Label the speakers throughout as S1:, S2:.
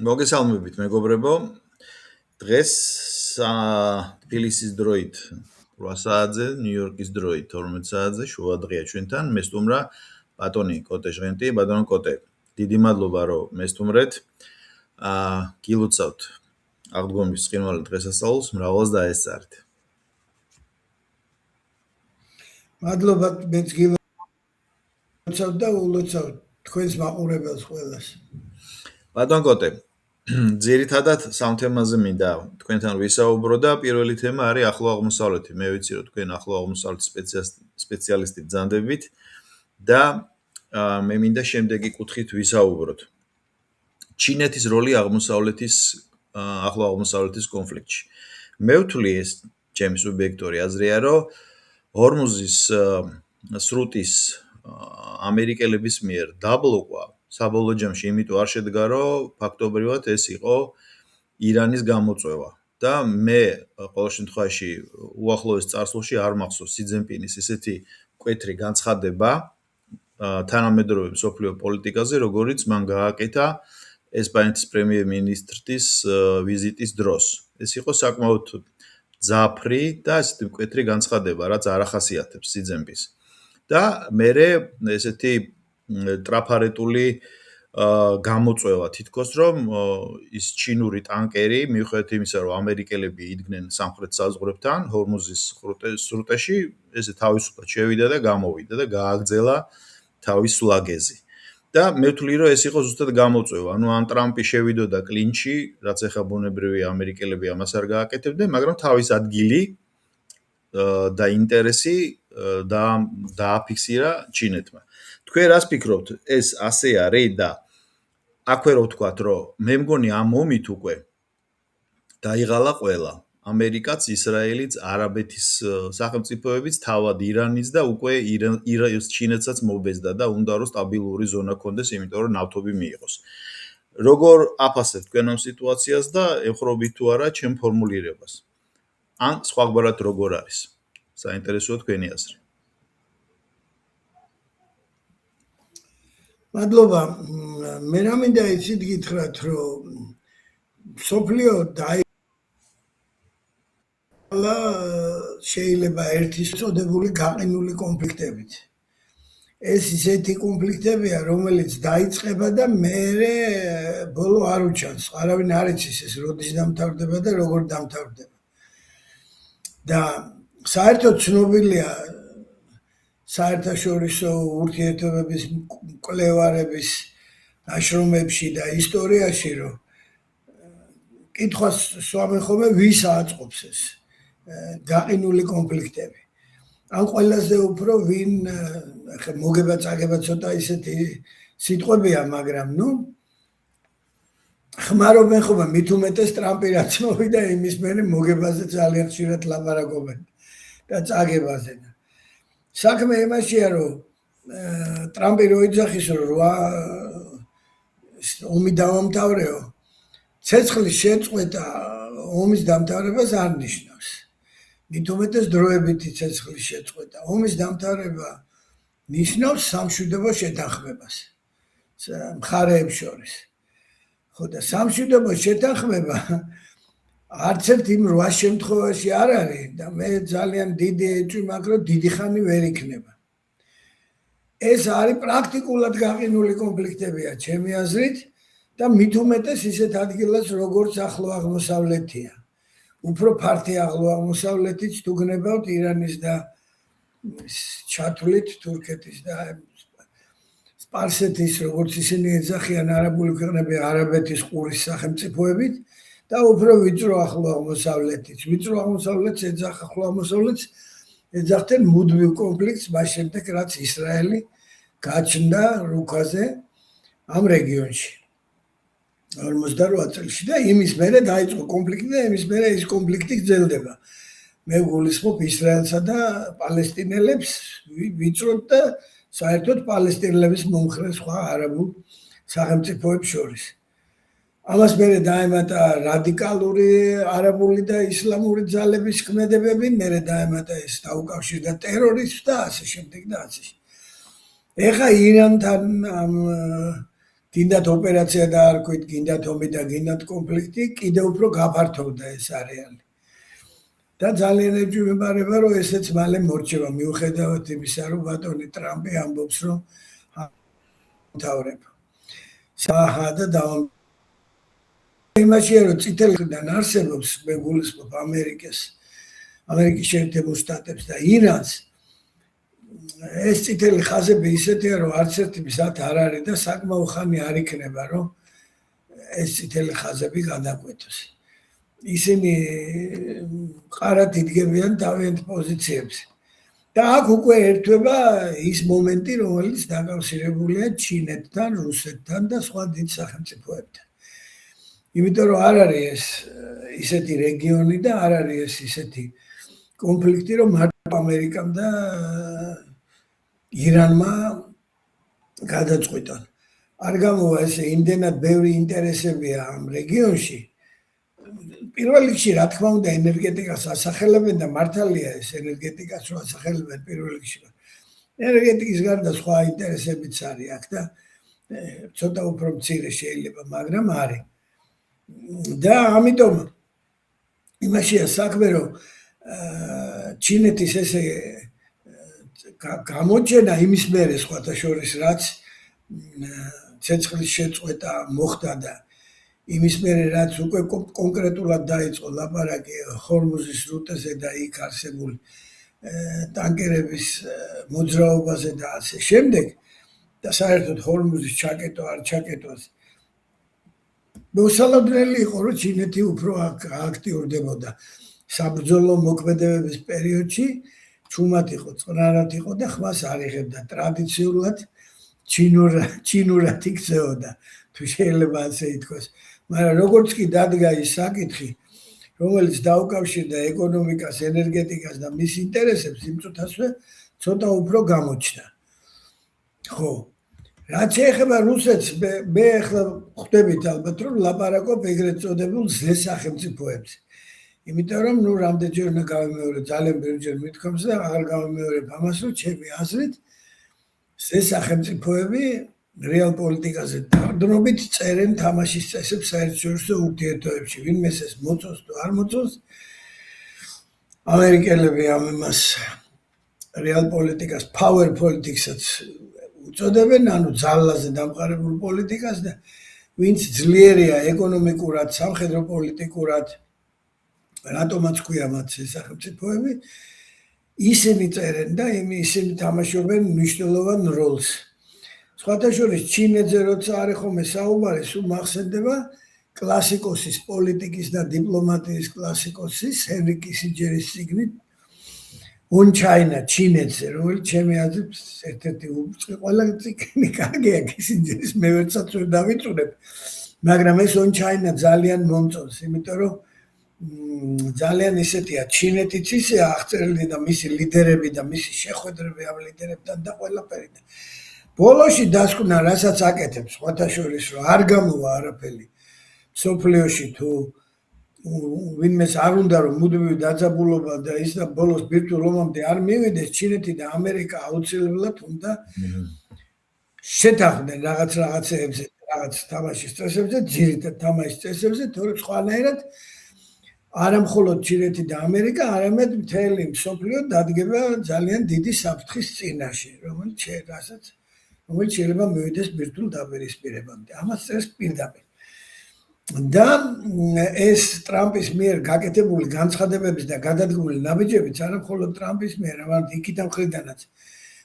S1: მოგესალმებით, მეგობრებო. დღეს თბილისის დროით 8 საათზე, ნიუ-იორკის დროით 12 საათზე შუადღეა ჩვენთან. მე სტუმრა ბატონი კოტე ჟღენტი, ბატონო კოტე. დიდი მადლობა, რომ მე სტუმრეთ. გილოცავთ აღდგომის ცხინვალე დღესასწაულს, მრავალს დაესწარით.
S2: მადლობა, მეც გილოცავ და ულოცავ თქვენს მაყურებელს ყველას.
S1: ბატონ კოტე, ძირითადად სამ თემაზე მინდა თქვენთან ვისაუბრო და პირველი თემა არის ახლო აღმოსავლეთი. მე ვიცი, რომ თქვენ ახლო აღმოსავლეთის სპეციალისტი ბრძანდებით და მე მინდა შემდეგი კუთხით ვისაუბროთ. ჩინეთის როლი ახლო აღმოსავლეთის კონფლიქტში. მე ვთვლი ეს ჩემი სუბიექტური აზრია, რომ ჰორმუზის სრუტის ამერიკელების მიერ დაბლოკვა საბოლოო ჯამში იმიტომ არ შედგა, რომ ფაქტობრივად ეს იყო ირანის გამოწვევა და მე ყოველ შემთხვევაში უახლოეს წარსულში არ მახსოვს სი ძენპინის ესეთი მკვეთრი განცხადება თანამედროვე მსოფლიო პოლიტიკაზე, როგორიც მან გააკეთა ესპანეთის პრემიერ-მინისტრის ვიზიტის დროს. ეს იყო საკმაოდ ძაფრი და ესეთი მკვეთრი განცხადება, რაც არ ახასიათებს სი ძენპინს. და მერე ესეთი ტრაფარეტული გამოწვევა თითქოს რომ ის ჩინური ტანკერი მიუხედავად იმისა რომ ამერიკელები იდგნენ სამხრეთ საზღვრებთან ჰორმუზის სრუტეში ესე თავისუფლად შევიდა და გამოვიდა და გააგრძელა თავის ლაგეზი და მე ვთვლი რომ ეს იყო ზუსტად გამოწვევა ანუ ან ტრამპი შევიდოდა კლინჩი რაც ახლა ბუნებრივია ამერიკელები ამას არ გააკეთებდნენ მაგრამ თავის ადგილი და ინტერესი დააფიქსირა ჩინეთმა თქვენ რას ფიქრობთ ეს ასე არის და აქვე რო ვთქვათ რომ მე მგონი ამ მომით უკვე დაიღალა ყველა ამერიკაც ისრაელიც არაბეთის სახელმწიფოებიც თავად ირანიც და უკვე ჩინეთსაც მობეზდა და უნდა რომ სტაბილური ზონა კონდეს იმიტომ რომ ნავთობი მიიღოს როგორ აფასებთ თქვენ ამ სიტუაციას და ეხრობით თუ არა ჩემ ფორმულირებას ან სხვაგვარად როგორ არის საინტერესოა თქვენი აზრი
S2: მადლობა მე რა მინდა იცით გითხრათ რომ სოფლიო დაიღალა შეიძლება ერთის წოდებული გაყინული კონფლიქტებით ეს ისეთი კონფლიქტებია რომელიც დაიწყება და მერე ბოლო არ უჩანს არავინ არ იცის ეს როდის დამთავრდება და როგორ დამთავრდება და საერთოდ ცნობილია საერთაშორისო ურთიერთობების მკვლევარების ნაშრომებში და ისტორიაში რომ კითხვას სვამენ ხოლმე ვის აწყობს ეს გაყინული კონფლიქტები ან ყველაზე უფრო ვინ ახლა მოგება წაგება ცოტა ისეთი სიტყვებია მაგრამ ნუ ხმარობენ ხოლმე მით უმეტეს ტრამპი რაც მოვიდა იმის მერე მოგებაზე ძალიან ხშირად ლაპარაკობენ და წაგებაზე საქმე იმაშია რომ ტრამპი რო იძახის რომ ომი დავამთავრეო ცეცხლის შეწყვეტა ომის დამთავრებას არ ნიშნავს მით უმეტეს დროებითი ცეცხლის შეწყვეტა ომის დამთავრება ნიშნავს სამშვიდობო შეთანხმებას მხარეებს შორის ხო და სამშვიდობო შეთანხმება არც ერთ იმ 8 შემთხვევაში არ არის და მე ძალიან დიდი ეჭვი მაქვს რომ დიდი ხანი ვერ იქნება ეს არის პრაქტიკულად გაყინული კონფლიქტებია ჩემი აზრით და მით უმეტეს ისეთ ადგილას როგორც ახლო აღმოსავლეთია უფრო ფართე ახლო აღმოსავლეთიც თუ გნებავთ ირანის და ჩათვლით თურქეთის და სპარსეთის როგორც ისინი ეძახიან არაბული ქვეყნები არაბეთის ყურის სახელმწიფოებით და უფრო ვიწრო ახლო აღმოსავლეთიც ვიწრო აღმოსავლეთს ეძახ ახლო აღმოსავლეთს ეძახდნენ მუდმივ კონფლიქტს მას შემდეგ რაც ისრაელი გაჩნდა რუკაზე ამ რეგიონში 48 წელში და იმის მერე დაიწყო კონფლიქტი და იმის მერე ეს კონფლიქტი გრძელდება მე გულისხმობ ისრაელსა და პალესტინელებს ვიწროთ და საერთოდ პალესტინელების მომხრე სხვა არაბულ სახელმწიფოებს შორის ამას მერე დაემატა რადიკალური არაბული და ისლამური ძალების ქმედებები მერე დაემატა ეს დაუკავშირდა ტერორიზმს და ასე შემდეგ და ასე ეხა ირანთან გინდათ ოპერაცია დაარქვით, გინდათ ომი და გინდათ კონფლიქტი, კიდევ უფრო გაფართოვდა ეს არეალი. და ძალიან ეჭვმეპარება, რომ ესეც მალე მორჩება, მიუხედავად იმისა, რომ ბატონი ტრამპი ამბობს, რომ მთავრება. საჰა და დავამ იმაშია, რომ წითელი ხიდან არსებობს, მე გულისხმობ ამერიკის შეერთებულ შტატებს და ირანს, ეს წითელი ხაზები ისეთია, რომ არც ერთი მზად არ არის და საკმაო ხანი არ იქნება, რომ ეს წითელი ხაზები გადაგვეთოს. ისინი ყარად იდგებიან თავიანთ პოზიციებზე. და აქ უკვე ერთვება ის მომენტი, რომელიც დაკავშირებულია ჩინეთთან, რუსეთთან და სხვა დიდ სახელმწიფოებთან. იმიტომ რომ არ არის ეს ისეთი რეგიონი და არ არის ეს ისეთი კონფლიქტი, რომ მარტო ამერიკამ და ირანმა გადაწყვიტონ. არ გამოვა ესე იმდენად ბევრი ინტერესებია ამ რეგიონში. პირველ რიგში, რა თქმა უნდა, ენერგეტიკას ასახელებენ და მართალია ეს ენერგეტიკას რო ასახელებენ პირველ რიგში. ენერგეტიკის გარდა სხვა ინტერესებიც არის აქ და ცოტა უფრო მცირე შეიძლება, მაგრამ არის. და ამიტომ იმაშია საქმე, რომ ჩინეთის ესე გამოჩენა იმის მერე სხვათა შორის, რაც ცეცხლის შეწყვეტა მოხდა და იმის მერე, რაც უკვე კონკრეტულად დაიწყო ლაპარაკი ჰორმუზის რუტეზე და იქ არსებული ტანკერების მოძრაობაზე და ასე შემდეგ და საერთოდ ჰორმუზის ჩაკეტო არ ჩაკეტოს. მოსალოდნელი იყო, რომ ჩინეთი უფრო აქტიურდებოდა საბრძოლო მოქმედებების პერიოდში, ჩუმად იყო, წყნარად იყო და ხმას არ იღებდა. ტრადიციულად ჩინურად იქცეოდა, თუ შეიძლება ასე ითქვას. მაგრამ როგორც კი დადგა ის საკითხი, რომელიც დაუკავშირდა ეკონომიკას, ენერგეტიკას და მის ინტერესებს, იმ წუთასვე ცოტა უფრო გამოჩნდა. ხო, რაც შეეხება რუსეთს, მე ახლა ხვდებით ალბათ, რომ ლაპარაკობ ეგრეთ წოდებულ ზესახელმწიფოებზე. იმიტომ რომ რამდენჯერ უნდა გავიმეორე, ძალიან ბევრჯერ მithქვამს და აღარ გავიმეორებ ამას, რომ ჩემი აზრით ზესახელმწიფოები რეალ პოლიტიკაზე დაბრუნებით წერენ თამაშის წესებს საერთაშორისო ურთიერთობებში. ვინმეს ეს მოწონს თუ არ მოწონს, ამერიკელები ამ იმას რეალ პოლიტიკას power politics-ად უწოდებენ, ანუ ძალაზე დამყარებულ პოლიტიკას და ვინც ძლიერია ეკონომიკურად, სამხედრო პოლიტიკურად, რატომაც ქვია მათ სახელმწიფოები, ისინი წერენ და ისინი თამაშობენ მნიშვნელოვან როლს. სხვათა შორის ჩინეთზე როცა არის ხოლმე საუბარი, სულ მახსენდება კლასიკოსის, პოლიტიკის და დიპლომატიის კლასიკოსის ჰენრი კისინჯერის წიგნი On China, ჩინეთზე, რომელიც ჩემი აზრით ერთ-ერთი ყველა წიგნი კარგია კისინჯერის, მე ვერცად ვერ დავიწუნებ, მაგრამ ეს On China ძალიან მომწონს, იმიტომ რომ ძალიან ისეთია, ჩინეთიც ისეა აღწერილი და მისი ლიდერები და მისი შეხვედრები ამ ლიდერებთან და ყველაფერი. ბოლოში დასკვნა, რასაც აკეთებს, სხვათა შორის, რომ არ გამოვა არაფერი მსოფლიოში თუ ვინმეს არ უნდა რომ მუდმივი დაძაბულობა და ის და ბოლოს ბირთვულ ომამდე არ მივიდეს, ჩინეთი და ამერიკა აუცილებლად უნდა შეთანხმდნენ რაღაცეებზე, რაღაც თამაშის წესებზე, ძირითად თამაშის წესებზე, თორემ სხვანაირად არა მხოლოდ ჩინეთი და ამერიკა, არამედ მთელი მსოფლიო დადგება ძალიან დიდი საფრთხის წინაშე, რომელიც შეიძლება მივიდეს ბირთვულ დაპირისპირებამდე. ამას წერს პირდაპირ. და ეს ტრამპის მიერ გაკეთებული განცხადებების და გადადგმული ნაბიჯებიც არა მხოლოდ ტრამპის მიერ, არამედ იქიდან მხრიდანაც.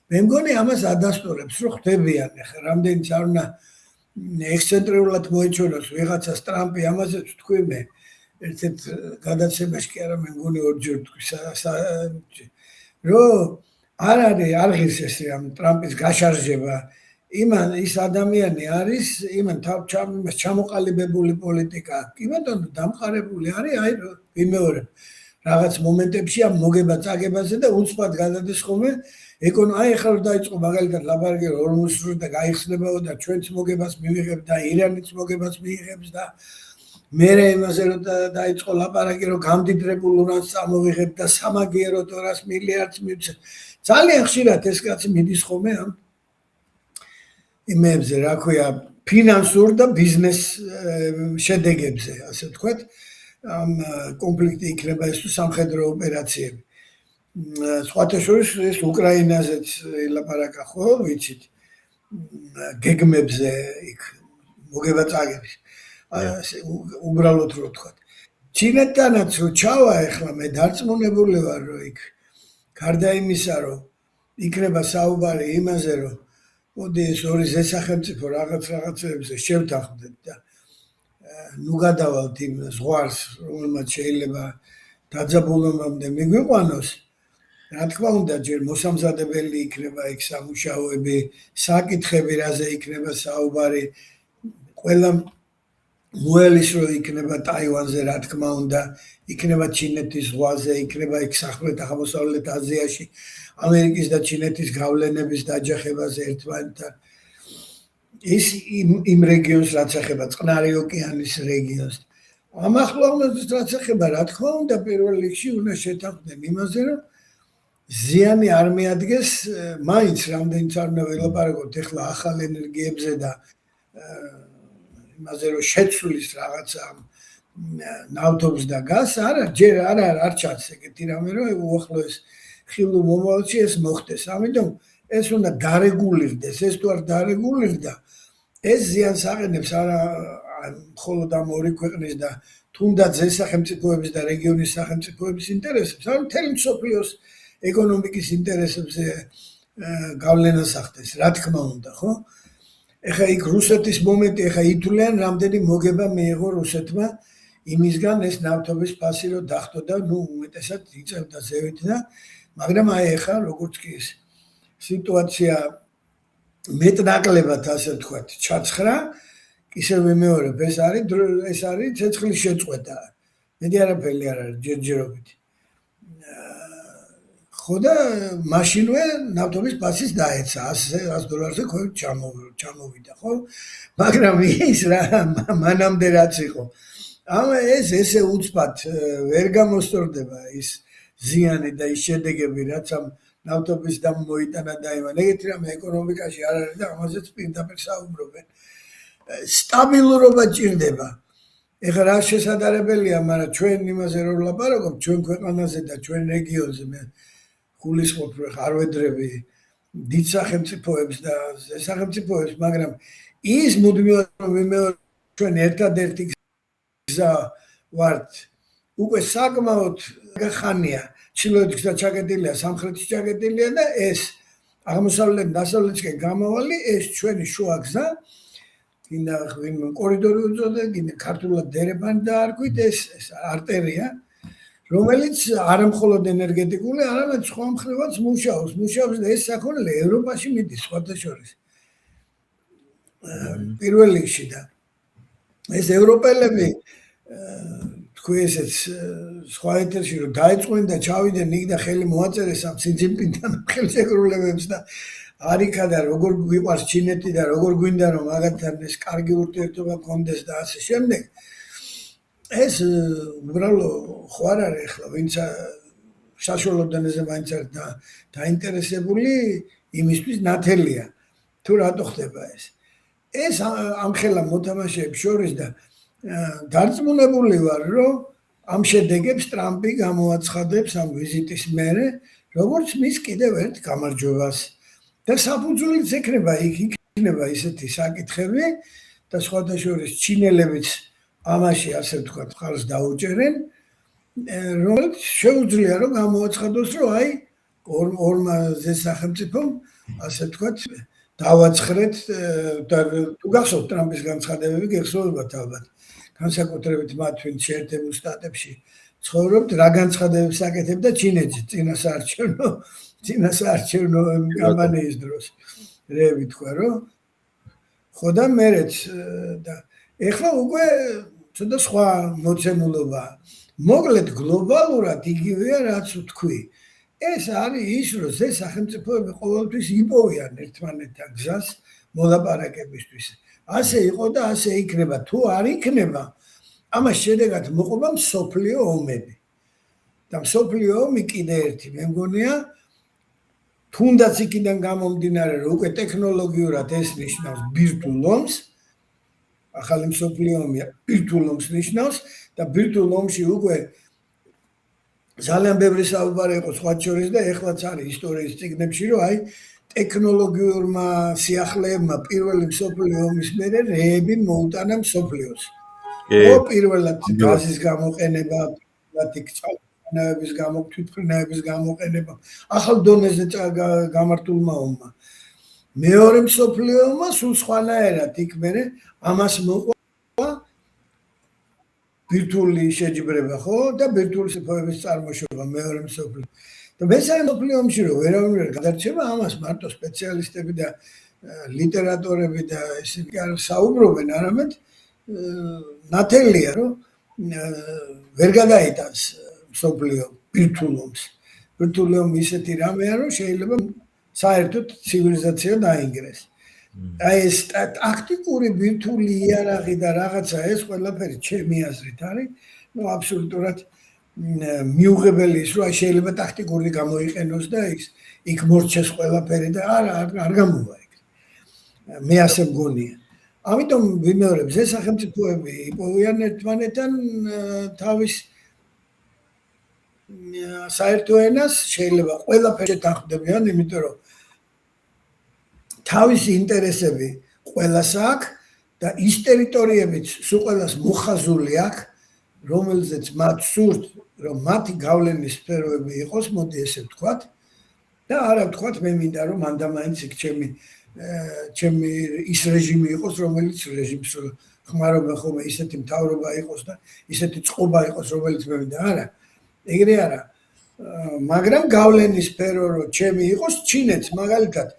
S2: მე მგონი ამას ადასტურებს, რომ ხდებიან ახლა რამდენიც არ უნდა ექსცენტრიულად მოეჩვენოს ვიღაცას ტრამპი, ამაზეც ვთქვი მე. ერთ-ერთ გადაცემაში კი არა, მე მგონი ორჯერ ვთქვი, რომ არ ღირს ეს ტრამპის გაშარჟება. იმან ის ადამიანი არის, იმან ჩამოყალიბებული პოლიტიკა, კი ბატონო, დამყარებული არის, აი ვიმეორებ. რაღაც მომენტებში ამ მოგება-წაგებაზე და უცბად გადადის ხოლმე აი ახლა რომ დაიწყო მაგალითად ლაპარაკი ორმუსრული და გაიხსნებაო და ჩვენც მოგებას მივიღებ და ირანიც მოგებას მიიღებს და მერე იმაზე რომ დაიწყო ლაპარაკი რომ გამდიდრებულ ურანს წამოვიღებ და სამაგიერო 200 მილიარდს მივცე. ძალიან ხშირად ეს კაცი მიდის ხოლმე ამ იმებზე, რა ქვია, ფინანსურ და ბიზნეს შედეგებზე, ასე ვთქვათ, ამ კონფლიქტი იქნება ეს თუ სამხედრო ოპერაციები. სხვათა შორის ეს უკრაინაზეც ელაპარაკა ხო, ვიცით, გეგმებზე იქ მოგება წაგების. უბრალოდ რო ვთქვათ. ჩინეთთანაც რო ჩავა ახლა მე დარწმუნებული ვარ რომ იქ გარდა იმისა რომ იქნება საუბარი იმაზე რომ მოდი ეს ორი ზესახელმწიფო რაღაცებზე შევთანხმდეთ და ნუ გადავალთ იმ ზღვარს რომელმაც შეიძლება დაძაბულობამდე მიგვიყვანოს რა თქმა უნდა ჯერ მოსამზადებელი იქნება იქ სამუშაოები საკითხები რაზე იქნება საუბარი ყველა მოელის რო იქნება ტაივანზე რა თქმა უნდა იქნება ჩინეთის ზღვაზე იქნება იქ სამხრეთ აღმოსავლეთ აზიაში ამერიკის და ჩინეთის გავლენების დაჯახებაზე ერთმანეთთან ის იმ რეგიონს რაც ეხება წყნარი ოკეანის რეგიონს ამ ახლომლებს რაც ეხება რა თქმა უნდა პირველ რიგში უნდა შეთანხმდნენ იმაზე რომ ზიანი არ მიადგეს მაინც რამდენიც არ უნდა ველაპარაკოთ ეხლა ახალ ენერგიებზე და იმაზე რომ შეცვლის რაღაცა ნავთობს და გაზს არა ჯერ არ ჩანს ეგეთი რამე რომ უახლოეს ხილულ მომავალში ეს მოხდეს ამიტომ ეს უნდა დარეგულირდეს ეს თუ არ დარეგულირდა ეს ზიანს აყენებს არა მხოლოდ ამ ორი ქვეყნის და თუნდაც ეს სახელმწიფოების და რეგიონის სახელმწიფოების ინტერესებს არა მთელი მსოფლიოს ეკონომიკის ინტერესებზე გავლენას ახდენს რა თქმა უნდა ხო ეხა იქ რუსეთის მომენტი ეხა ითვლიან რამდენი მოგება მიიღო რუსეთმა იმისგან ეს ნავთობის ფასი რო დახტო და ნუ უმეტესად იწევდა ზევით და მაგრამ აი ეხა როგორც კი ეს სიტუაცია მეტნაკლებად ასე ვთქვათ ჩაცხრა ისევ ვიმეორებ ეს არის ცეცხლის შეწყვეტა მეტი არაფერი არ არის ჯერჯერობით ხო და მაშინვე ნავთობის ფასის დაეცა 100 დოლარზე ქვევით ჩამოვიდა ხო მაგრამ ის რა მანამდე რაც იყო ამ ეს ესე უცბად ვერ გამოსწორდება ის ზიანი და ის შედეგები რაც ამ ნავთობის და მოიტანა და იმან ეგეთი რამე ეკონომიკაში არ არის და ამაზეც პირდაპირ საუბრობენ სტაბილურობა ჭირდება ეხლა რა შესაძლებელია მაგრამ ჩვენ იმაზე რომ ვლაპარაკობ ჩვენ ქვეყანაზე და ჩვენ რეგიონზე მე გულისხმობ რომ არ ვედრები დიდ სახელმწიფოებს და სახელმწიფოებს მაგრამ ის მუდმივად ვიმეორებ ჩვენ ერთადერთი გზა ვართ უკვე საკმაოდ ხანია ჩრდილოეთში ჩაკეტილია სამხრეთში ჩაკეტილია და ეს აღმოსავლეთ დასავლეთისკენ გამავალი ეს ჩვენი შუა გზა გინდა კორიდორი უწოდე გინდა ქართულად დერებანი დაარქვით ეს არტერია რომელიც არა მხოლოდ ენერგეტიკული არამედ სხვა მხრივაც მუშაობს და ეს საქონელი ევროპაში მიდის სხვათა შორის პირველ რიგში და ეს ევროპელები თქვი ესეც სხვა ეთერში რომ დაიწყნენ და ჩავიდნენ იქ და ხელი მოაწერეს ამ სინძინპინთან ხელშეკრულებებს და არიქა და როგორ გვიყვარს ჩინეთი და როგორ გვინდა რომ მაგათთან ეს კარგი ურთიერთობა გქონდეს და ასე შემდეგ ეს უბრალოდ ხო არ არის ახლა ვინც საშუალო დონეზე მაინც არ დაინტერესებული იმისთვის ნათელია თუ რატო ხდება ეს ამხელა მოთამაშეებს შორის და დარწმუნებული ვარ რომ ამ შედეგებს ტრამპი გამოაცხადებს ამ ვიზიტის მერე როგორც მის კიდევ ერთ გამარჯვებას და საფუძვლიც ექნება იქნება ისეთი საკითხები და სხვათა შორის ჩინელებიც ამაში ასე ვთქვათ ხარს დაუჭერენ რომელიც შეუძლია რომ გამოაცხადოს რომ აი ორმა სახელმწიფომ ასე ვთქვათ დავაცხრეთ და თუ გახსოვთ ტრამპის განცხადებები გეხსოვებათ ალბათ განსაკუთრებით მათ ვინც შეერთებულ შტატებში ცხოვრობთ რა განცხადებებს აკეთებდა ჩინეთში წინასაარჩევნო კამპანიის დროს რეები თქვა რომ ხო და მერეც და ეხლა უკვე ცოტა სხვა მოცემულობა მოკლედ გლობალურად იგივეა რაც ვთქვი ეს არის ის რომ ეს სახელმწიფოები ყოველთვის იპოვიან ერთმანეთთან გზას მოლაპარაკებისთვის ასე იყო და ასე იქნება თუ არ იქნება ამას შედეგად მოყვება მსოფლიო ომები და მსოფლიო ომი კიდე ერთი მე მგონია თუნდაც იქიდან გამომდინარე რომ უკვე ტექნოლოგიურად ეს ნიშნავს ბირთვულ ომს ახალი მსოფლიო ომი ბირთვულ ომს ნიშნავს და ბირთვულ ომში უკვე ძალიან ბევრი საუბარი იყო სხვა შორის და ეხლაც არის ისტორიის წიგნებში, რომ აი ტექნოლოგიურმა სიახლეებმა პირველი მსოფლიო ომის მერე რეები მოუტანა მსოფლიოს. პირველად გაზის გამოყენება, წყალმოვარდნების თვითმფრინავების გამოყენება, ახალ დონეზე გამართულმა ომმა. მეორე მსოფლიო ომმა სულ სხვანაირად იქ მერე ამას მოყვა ბირთვული შეჯიბრება, ხო? და ბირთვული სოფლების წარმოშობა მეორე მსოფლიო. და მესამე მსოფლიო ომში რომ ვერავინ ვერ გადარჩება, ამას მარტო სპეციალისტები და ლიტერატორები და ესენი არ საუბრობენ, არამედ ნათელია, რომ ვერ გადაიტანს მსოფლიო ბირთვულ ომს. ბირთვული ომი ისეთი რამეა, რომ შეიძლება საერთოდ ცივილიზაცია დაინგრეს. აი ეს ტაქტიკური ბირთვული იარაღი და რაღაცა ეს ყველაფერი ჩემი აზრით არის, ну აბსოლუტურად მიუღებელი ის, რომ შეიძლება ტაქტიკური გამოიყენოს და იქ მორჩეს ყველაფერი და არ გამოვა იქ. მე ასე მგონია. ამიტომ ვიმეორებ, ეს სახელმწიფოები იპოვიან ერთმანეთთან თავის საერთო ენას, შეიძლება ყველაფერი შეთანხმდებიან, იმიტომ რომ თავისი ინტერესები ყველას აქვს და ის ტერიტორიებიც სულ ყველას მოხაზული აქვს, რომელზეც მათ სურთ, რომ მათი გავლენის სფეროები იყოს, მოდი ესე ვთქვათ, და არა ვთქვათ, მე მინდა რომ მანდამაინც იქ ჩემი ის რეჟიმი იყოს, რომელიც რეჟიმს ხმარობა ხოლმე ისეთი მთავრობა იყოს და ისეთი წყობა იყოს, რომელიც მე მინდა, არა. ეგრე არა. მაგრამ გავლენის სფერო რომ ჩემი იყოს, ჩინეთს მაგალითად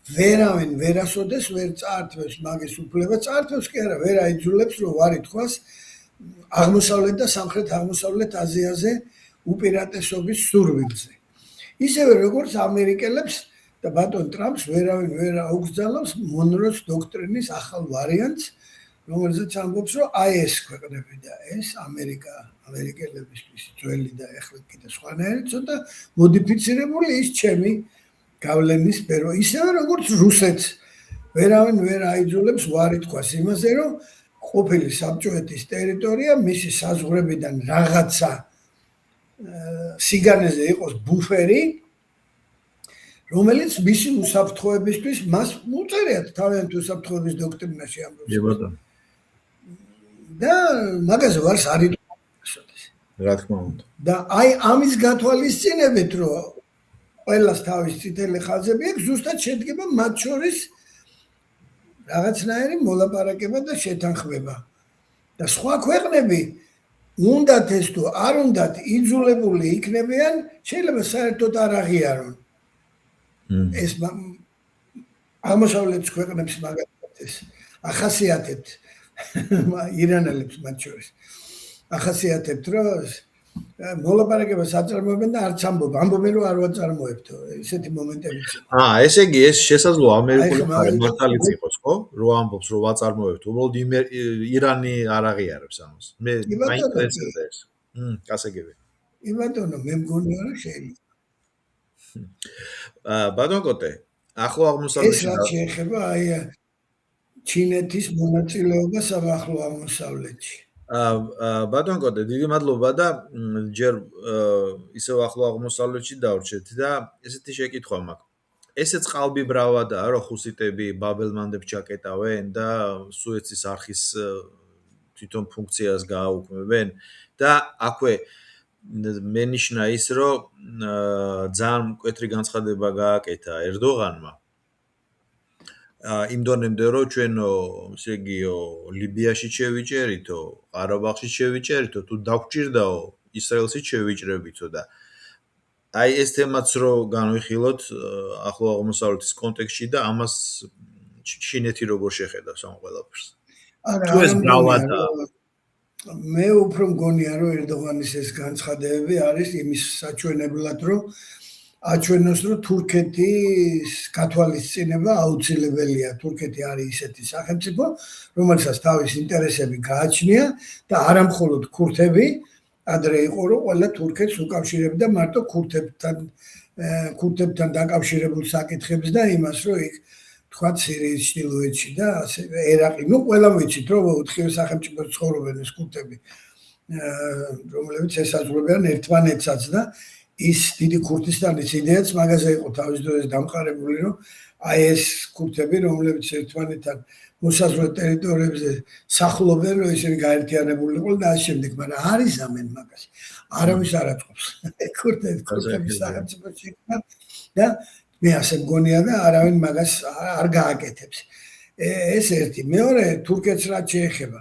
S2: ვერავინ ვერასოდეს ვერ წაართვებს მაგის უფლება, წაართვებს კი არა, ვერ აიძულებს რომ ვარ ითქვას აღმოსავლეთ და სამხრეთ-აღმოსავლეთ აზიაზე უპირატესობის სურვილზე. ისევე როგორც ამერიკელებს და ბატონ ტრამპს ვერავინ ვერ აუგზავნოს მონროს დოქტრინის ახალ ვარიანტს, რომელზეც ამბობს, რომ აი ეს ქვეყნები და ეს ამერიკელებისთვის ძველი და ეხლა კიდე სხვანაირი ცოტა მოდიფიცირებული ის ჩემი გავლენის სფერო, ისევე როგორც რუსეთს ვერავინ ვერ აიძულებს ვარ ითქვას იმაზე, რომ ყოფილი საბჭოეთის ტერიტორია მისი საზღვრებიდან რაღაცა სიგანეზე იყოს ბუფერი, რომელიც მისი უსაფრთხოებისთვის მას უწერიათ თავიანთი უსაფრთხოების დოქტრინაში ამბობს. და მაგაზე ვარს არ იტყვის.
S1: რა თქმა უნდა.
S2: და აი ამის გათვალისწინებით, რომ ყველას თავის წითელი ხაზები აქვს, ზუსტად შედგება მათ შორის რაღაცნაირი მოლაპარაკება და შეთანხმება. და სხვა ქვეყნები უნდათ ეს თუ არ უნდათ იძულებული იქნებიან, შეიძლება საერთოდ არ აღიარონ. ეს აღმოსავლეთის ქვეყნებს მაგალითად ეს ახასიათებთ ირანელებს მათ შორის. ახასიათებთ, რომ მოლაპარაკებას აწარმოებენ და არც ამბობენ, რომ არ ვაწარმოებთო. ესეთი მომენტებიც.
S1: ესე იგი ეს შესაძლოა ამერიკული მართალიც იყოს, ხო? რო ამბობს, რომ ვაწარმოებთ, უბრალოდ ირანი არ აღიარებს ამას. მე მაინტერესებს ეს. გასაგები.
S2: ბატონო, მე მგონია, რომ შეიძლება.
S1: ბატონ კოტე, ახლო აღმოსავლეთში
S2: ეს რაც შეეხება აი ჩინეთის მონაწილეობას ახლო აღმოსავლეთში.
S1: ბატონ კოტე, დიდი მადლობა და ჯერ ისევ ახლო აღმოსავლეთში დავრჩეთ და ესეთი შეკითხვა მაქვს. ესე წყალბიბრავადაა, რომ ხუსიტები ბაბელმანდებს ჩაკეტავენ და სუეცის არხის თვითონ ფუნქციას გააუქმებენ და აქვე მენიშნა ის, რომ ძალიან მკვეთრი განცხადება გააკეთა ერდოღანმა იმ დონემდე, რომ ჩვენო, ესე იგიო, ლიბიაში შევიჭერითო, ყარაბაღში შევიჭერითო, თუ დაგვჭირდაო, ისრაელშიც შევიჭრებითო და აი ეს თემაც რო განვიხილოთ ახლო აღმოსავლეთის კონტექსტში და ამას ჩინეთი როგორ შეხედავს ამ ყველაფერს. თუ ეს ბრავადაა.
S2: მე უფრო მგონია, რომ ერდოღანის ეს განცხადებები არის იმის საჩვენებლად, რომ აჩვენოს, რომ თურქეთის გათვალისწინება აუცილებელია. თურქეთი არის ისეთი სახელმწიფო, რომელსაც თავის ინტერესები გააჩნია და არა მხოლოდ ქურთები, ადრე იყო, რომ ყველა თურქეთს უკავშირებდა მარტო ქურთებთან დაკავშირებულ საკითხებს და იმას, რომ იქ თქვა სირიის ჩრდილოეთში და ასე ერაყი. ნუ ყველამ ვიცით, რომ ოთხივე სახელმწიფო ცხოვრობენ ეს კურდები, რომლებიც ესაზღვრებიან ერთმანეთსაც და ის დიდი ქურთისტანის იდეაც მაგაზე იყო თავის დროზე დამყარებული, რომ აი ეს კურდები, რომლებიც ერთმანეთთან მოსაზღვრე ტერიტორიებზე სახლობენ, რომ ისინი გაერთიანებული იყვნენ და ასე შემდეგ, მაგრამ არ იზამენ მაგას. არავის არ აწყობს. კურდების სახელმწიფოში და მე ასე მგონია და არავინ მაგას არ გააკეთებს. ეს ერთი. მეორე, თურქეთს რაც შეეხება.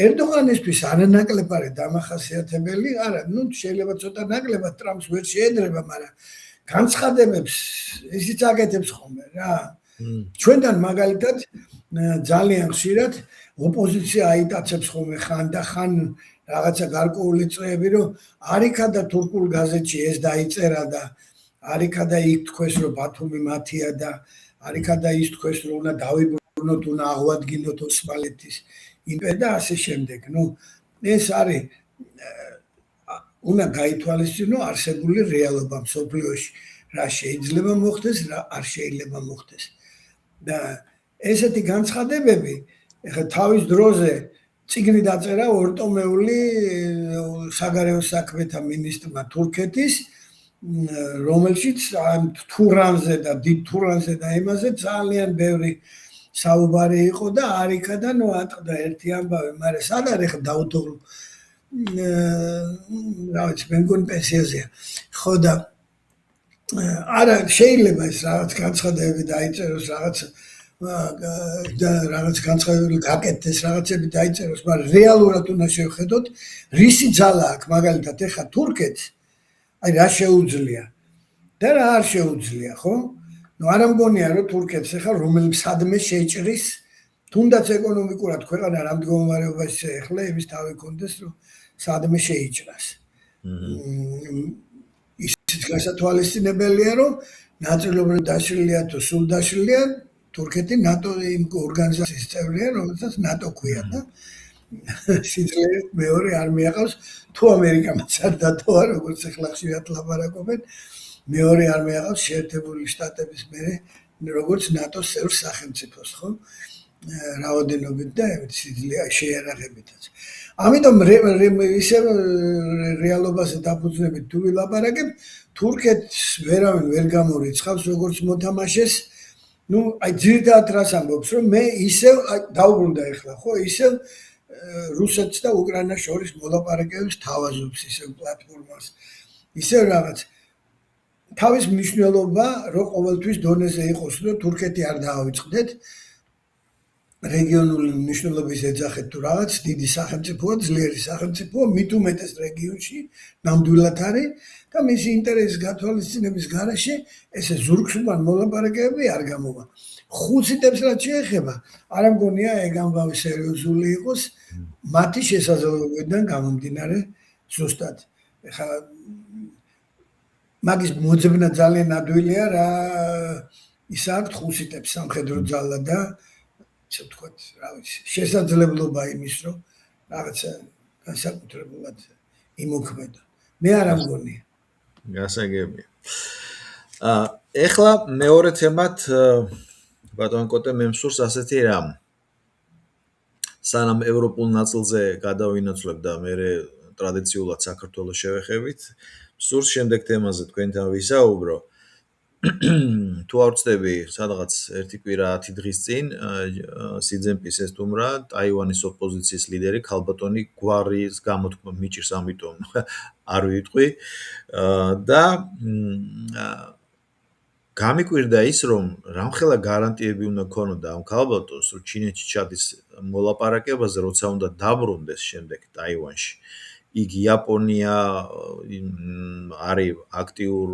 S2: ერდოღანისთვის არანაკლებ არის დამახასიათებელი, არა, ნუ შეიძლება ცოტა ნაკლებად ტრამპს ვერ შეედრება, მაგრამ განცხადებებს ისიც აკეთებს ხოლმე რა. ჩვენთან მაგალითად ძალიან ხშირად ოპოზიცია აიტაცებს ხოლმე ხან და ხან რაღაცა გარკვეული წრეები, რომ არიქა და თურქულ გაზეთში ეს დაიწერა და არიქა და იქ თქვეს, რომ ბათუმი მათია და არიქა და ის თქვეს, რომ უნდა დავიბრუნოთ, უნდა აღვადგინოთ ოსმალეთის იმპერია და ასე შემდეგ. ნუ ეს არის უნდა გაითვალისწინო არსებული რეალობა მსოფლიოში, რა შეიძლება მოხდეს, რა არ შეიძლება მოხდეს. და ესეთი განცხადებები ეხლა თავის დროზე წიგნი დაწერა ორტომეული საგარეო საქმეთა მინისტრმა თურქეთის, რომელშიც ამ თურანზე და დიდ თურანზე და იმაზე ძალიან ბევრი საუბარი იყო და არიქა და ნუ ატყდა ერთი ამბავი, მაგრამ სად არის ხა დაუთოღლუ რა ვიცი, მე მგონი პენსიაზეა. ხო და არა შეიძლება ეს რაღაც განცხადებები დაიწეროს, რაღაც განცხადებები გაკეთდეს, რაღაცები დაიწეროს, მაგრამ რეალურად უნდა შევხედოთ, რისი ძალა აქვს მაგალითად ეხა თურქეთს, აი რა შეუძლია და რა არ შეუძლია, ხო? ნუ არ მგონია რომ თურქეთს ეხა რომელსადმე შეჭრის, თუნდაც ეკონომიკურად ქვეყანა რამ მდგომარეობაში ეხლა იმის თავი კონდეს, რომ სადმე შეიჭრას. ისიც გასათვალისწინებელია, რომ ნაწილობრივ დაშლილია თუ სულ დაშლილია თურქეთი ნატო იმ ორგანიზაციის წევრია, რომელსაც ნატო ქვია და სიძლიერით მეორე არ მიაყავს, თუ ამერიკამაც არ დატოვა, როგორც ეხლა ხშირად ლაპარაკობენ, მეორე არ მიაყავს შეერთებული შტატების მერე, როგორც ნატოს წევრ სახელმწიფოს, ხო? რაოდენობით და შეიარაღებითაც. ამიტომ ისევ რეალობაზე დაფუძნებით თუ ვილაპარაკებ, თურქეთს ვერავინ ვერ გამორიცხავს როგორც მოთამაშეს. ნუ აი ძირითადად რას ამბობს, რომ მე ისევ დაუბრუნდა ეხლა, ხო, ისევ რუსეთს და უკრაინას შორის მოლაპარაკებებს თავაზობს ისევ პლატფორმას. ისევ რაღაც თავის მნიშვნელობა რო ყოველთვის დონეზე იყოს, რომ თურქეთი არ დაავიწყდეთ. რეგიონული მნიშვნელობის ეძახეთ თუ რაღაც დიდი სახელმწიფოა, ძლიერი სახელმწიფოა, მით უმეტეს რეგიონში ნამდვილად არის და მისი ინტერესის გათვალისწინების გარეშე ესე ზურგსუბან მოლაპარაკებები არ გამოვა. ხუთიტებს რაც შეეხება, არ მგონია ეგ ამბავი სერიოზული იყოს, მათი შესაძლებლობებიდან გამომდინარე ზუსტად. ეხლა მაგის მოძებნა ძალიან ადვილია რა ის აქვს ხუთიტებს სამხედრო ძალა და ისე ვთქვათ, რა ვიცი, შესაძლებლობა იმის, რომ რაღაცა განსაკუთრებულად იმოქმედო. მე არ ამგონია.
S1: გასაგებია. ეხლა მეორე თემად ბატონ კოტე მე მსურს ასეთი რამ. სანამ ევროპულ ნაწილზე გადავინაცვლებ და მე ტრადიციულად საქართველოს შევეხებით, მსურს შემდეგ თემაზე თქვენთან ვისაუბრო. თუ არ ვწდები, სადღაც ერთი კვირა 10 დღის წინ სიძენპის ესტუმრა ტაივანის ოპოზიციის ლიდერი ქალბატონი გვარის გამოთქმა მიჭირს, ამიტომ არ ვიტყვი და გამიკვირდა ის, რომ რამხელა გარანტიები უნდა ქონოდა ამ ქალბატონს, რომ ჩინეთში ჩადის მოლაპარაკებაზე, როცა უნდა დაბრუნდეს შემდეგ ტაივანში. იგი იაპონია არის აქტიურ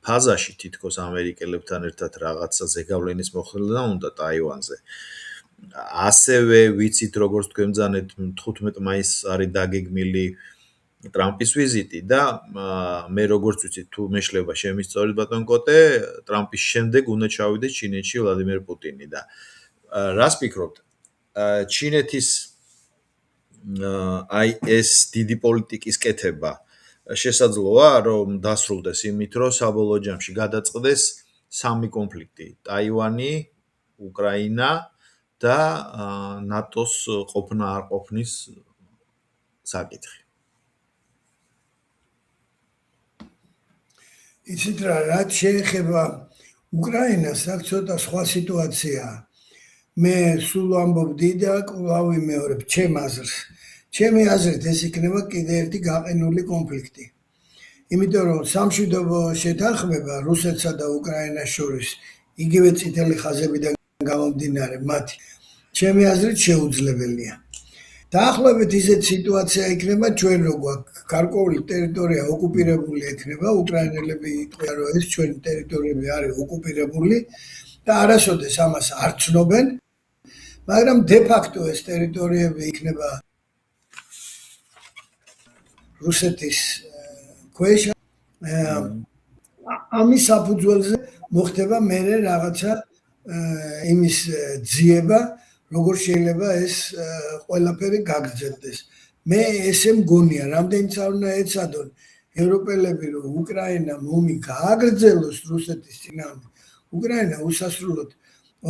S1: ფაზაში თითქოს ამერიკელებთან ერთად რაღაცა ზეგავლენის მოხდენა უნდა ტაივანზე. ასევე ვიცით როგორც თქვენ ბრძანეთ 15 მაისს არის დაგეგმილი ტრამპის ვიზიტი და მე როგორც ვიცით თუ მეშლება შემისწორეთ ბატონ კოტე, ტრამპის შემდეგ უნდა ჩავიდეს ჩინეთში ვლადიმერ პუტინი და რას ფიქრობთ? ჩინეთის აი ეს დიდი პოლიტიკის კეთება შესაძლოა რომ დასრულდეს იმით, რომ საბოლოო ჯამში გადაწყდეს სამი კონფლიქტი: ტაივანი, უკრაინა და ნატოს ყოფნა არ ყოფნის საკითხი.
S2: იცით რა, რაც შეეხება უკრაინას, აქ ცოტა სხვა სიტუაციაა. მე სულ ვამბობდი და კვლავ ვიმეორებ ჩემ აზრს. ჩემი აზრით ეს იქნება კიდე ერთი გაყინული კონფლიქტი. იმიტომ რომ სამშვიდობო შეთანხმება რუსეთსა და უკრაინას შორის იგივე წითელი ხაზებიდან გამომდინარე მათი ჩემი აზრით შეუძლებელია. დაახლოებით ისეთ სიტუაცია იქნება ჩვენ რო გვაქვს გარკვეული ტერიტორია ოკუპირებული ექნება, უკრაინელები იტყვიან რომ ეს ჩვენი ტერიტორიები არის ოკუპირებული და არასოდეს ამას არ ცნობენ, მაგრამ დე ფაქტო ეს ტერიტორიები იქნება რუსეთის ქვეშ. ამის საფუძველზე მოხდება მერე რაღაცა იმის ძიება, როგორ შეიძლება ეს ყველაფერი გაგრძელდეს. მე ესე მგონია, რამდენიც არ უნდა ეცადონ ევროპელები, რომ უკრაინამ ომი გააგრძელოს რუსეთის წინააღმდეგ. უკრაინა უსასრულოდ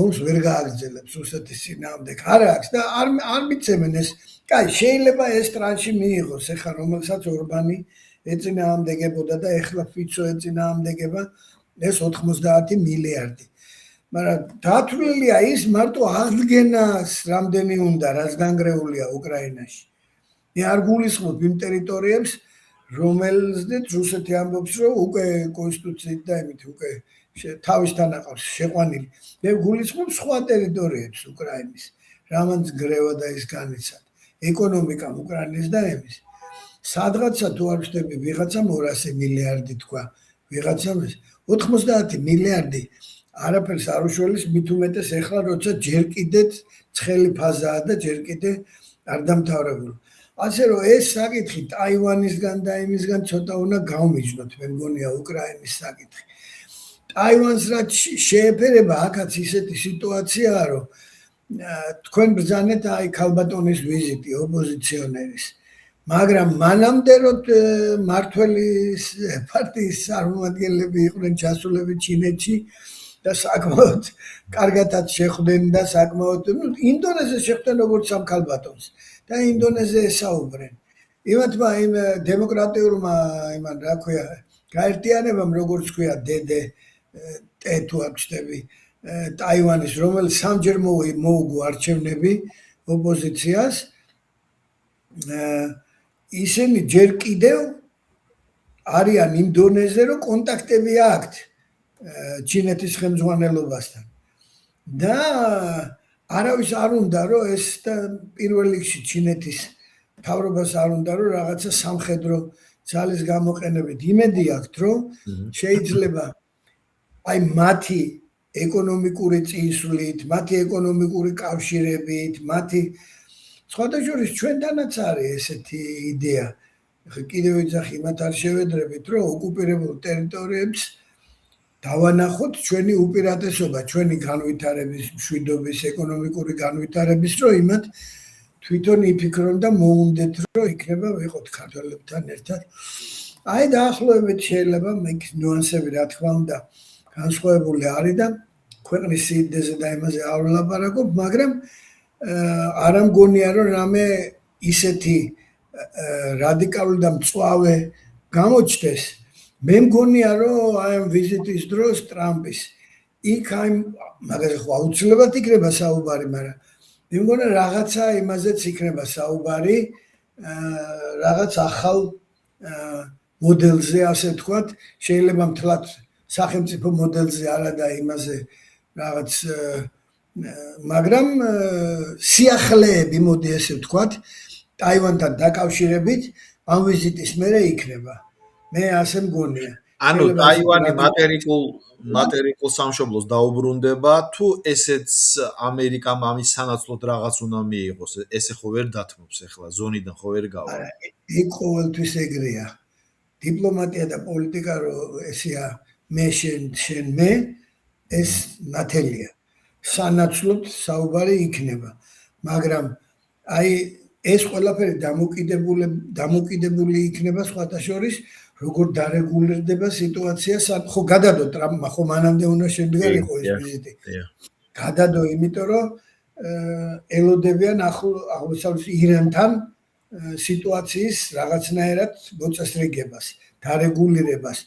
S2: ომს ვერ გააგრძელებს რუსეთის წინააღმდეგ. არა აქვს და არ მიცემენ ეს. კაი, შეიძლება ეს ტრანში მიიღოს, ეხლა რომელსაც ორბანი ეწინააღმდეგებოდა და ეხლა ფიცო ეწინააღმდეგება, ეს 90 მილიარდი. მაგრამ დათვლილია ის მარტო აღდგენას რამდენი უნდა, რაც განგრეულია უკრაინაში. მე არ გულისხმობ იმ ტერიტორიებს, რომელზეც რუსეთი ამბობს, რომ უკვე კონსტიტუციით და იმით უკვე თავისთან აყავს შეყვანილი. მე გულისხმობ სხვა ტერიტორიებს უკრაინის, რამაც გრევა და ის განიცადა. ეკონომიკამ უკრაინის და იმის. სადღაცა თუ არ ვშტები ვიღაცა 200 მილიარდი თქვა, ვიღაცა 90 მილიარდი არაფერს არ უშველის, მით უმეტეს ეხლა როცა ჯერ კიდე ცხელი ფაზაა და ჯერ კიდე არ დამთავრებული. ასე რომ ეს საკითხი ტაივანისგან და იმისგან ცოტა უნდა გავმიჯნოთ, მე მგონია უკრაინის საკითხი. ტაივანს რაც შეეფერება, აქაც ისეთი სიტუაციაა, რომ თქვენ ბრძანეთ აი ქალბატონის ვიზიტი ოპოზიციონერის. მაგრამ მანამდე რომ მართველის პარტიის წარმომადგენლები იყვნენ ჩასულები ჩინეთში და საკმაოდ კარგადაც შეხვდნენ და საკმაოდ ინდონეზიაზე შეხვდნენ როგორც სამ ქალბატონს და ინდონეზიაზე ესაუბრენ. იმათმა იმ დემოკრატიულმა იმან რა ქვია გაერთიანებამ როგორც ქვია დედე თუ არ ვშტები ტაივანის, რომელიც სამჯერ მოუგო არჩევნები ოპოზიციას, ისინი ჯერ კიდევ არიან იმ დონეზე, რომ კონტაქტები აქვთ ჩინეთის ხელმძღვანელობასთან. და არავის არ უნდა, რომ ეს და პირველ რიგში ჩინეთის მთავრობას არ უნდა, რომ რაღაცა სამხედრო ძალის გამოყენებით. იმედი აქვთ, რომ შეიძლება აი მათი ეკონომიკური წინსვლით, მათი ეკონომიკური კავშირებით, მათი სხვადასხვა ჩვენთანაც არის ესეთი იდეა. კიდევ ვიძახი, მათ არ შევედრებით, რომ ოკუპირებულ ტერიტორიებს დავანახოთ ჩვენი უპირატესობა, ჩვენი განვითარების, მშვიდობის, ეკონომიკური განვითარების, რომ იმათ თვითონ იფიქრონ და მოუნდეთ, რომ იქნება ვიყოთ ქართველებთან ერთად. აი დაახლოებით შეიძლება მეკ ნუანსები რა თქმა უნდა განსხვავებული არის და ქვეყნის სიდიზე და იმაზე არ ვლაპარაკობ, მაგრამ არა მგონია რომ რამე ისეთი რადიკალური და მწვავე გამოჩნდეს. მე მგონია რომ აი ამ ვიზიტის დროს ტრამპის იქ აი მაგაზე ხო აუცილებლად იქნება საუბარი, მაგრამ მე მგონია რაღაცა იმაზეც იქნება საუბარი, რაღაც ახალ მოდელზე, ასე ვთქვათ, შეიძლება მთლად სახელმწიფო მოდელზე არა და იმაზე რაღაც მაგრამ სიახლეები, მოდი ესე ვთქვათ, ტაივანთან დაკავშირებით ამ ვიზიტის მერე იქნება. მე ასე მგონია.
S1: ანუ ტაივანი მატერიკულ სამშობლოს დაუბრუნდება, თუ ესეც ამერიკამ ამის სანაცვლოდ რაღაც უნდა მიიღოს, ესე ხო ვერ დათმობს ახლა ზონიდან ხო ვერ გავა.
S2: იქ ყოველთვის ეგრეა. დიპლომატია და პოლიტიკა რო ესეა მე შენ მე ეს ნათელია. სანაცვლოდ საუბარი იქნება, მაგრამ აი ეს ყველაფერი დამოკიდებული იქნება სხვათა შორის როგორ დარეგულირდება სიტუაცია ხო გადადო ტრამპმა ხო მანამდე უნდა შემდგარიყო ეს ვიზიტი გადადო იმიტომ რომ ელოდებიან აღმოსავლეთ ირანთან სიტუაციის რაღაცნაირად მოწესრიგებას დარეგულირებას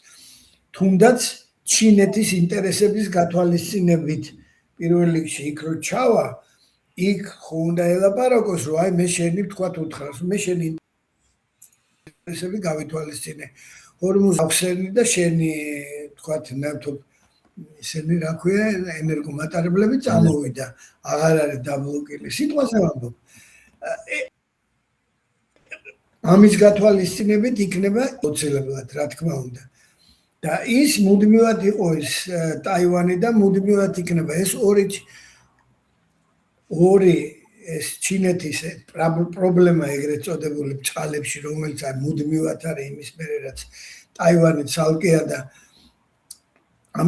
S2: თუნდაც ჩინეთის ინტერესების გათვალისწინებით პირველ რიგში იქ რო ჩავა იქ ხო უნდა ელაპარაკოს რომ აი მე შენი თქვათ უთხრას მე შენი ინტერესები გავითვალისწინე ჰორმუზ ავსერნი და შენი თქვათ ნავთობ ისინი რა ქვია ენერგომატარებლები წამოვიდა აღარ არის დაბლოკილი სიტყვაზე ვამბობ ამის გათვალისწინებით იქნება ოცილებლად რა თქმა უნდა და ის მუდმივად იყო ის ტაივანი და მუდმივად იქნება ეს ორი ეს ჩინეთის პრობლემა ეგრეთ წოდებული ბჭყალებში რომელიც აი მუდმივად არის იმის მერე რაც ტაივანი ცალკეა და ამ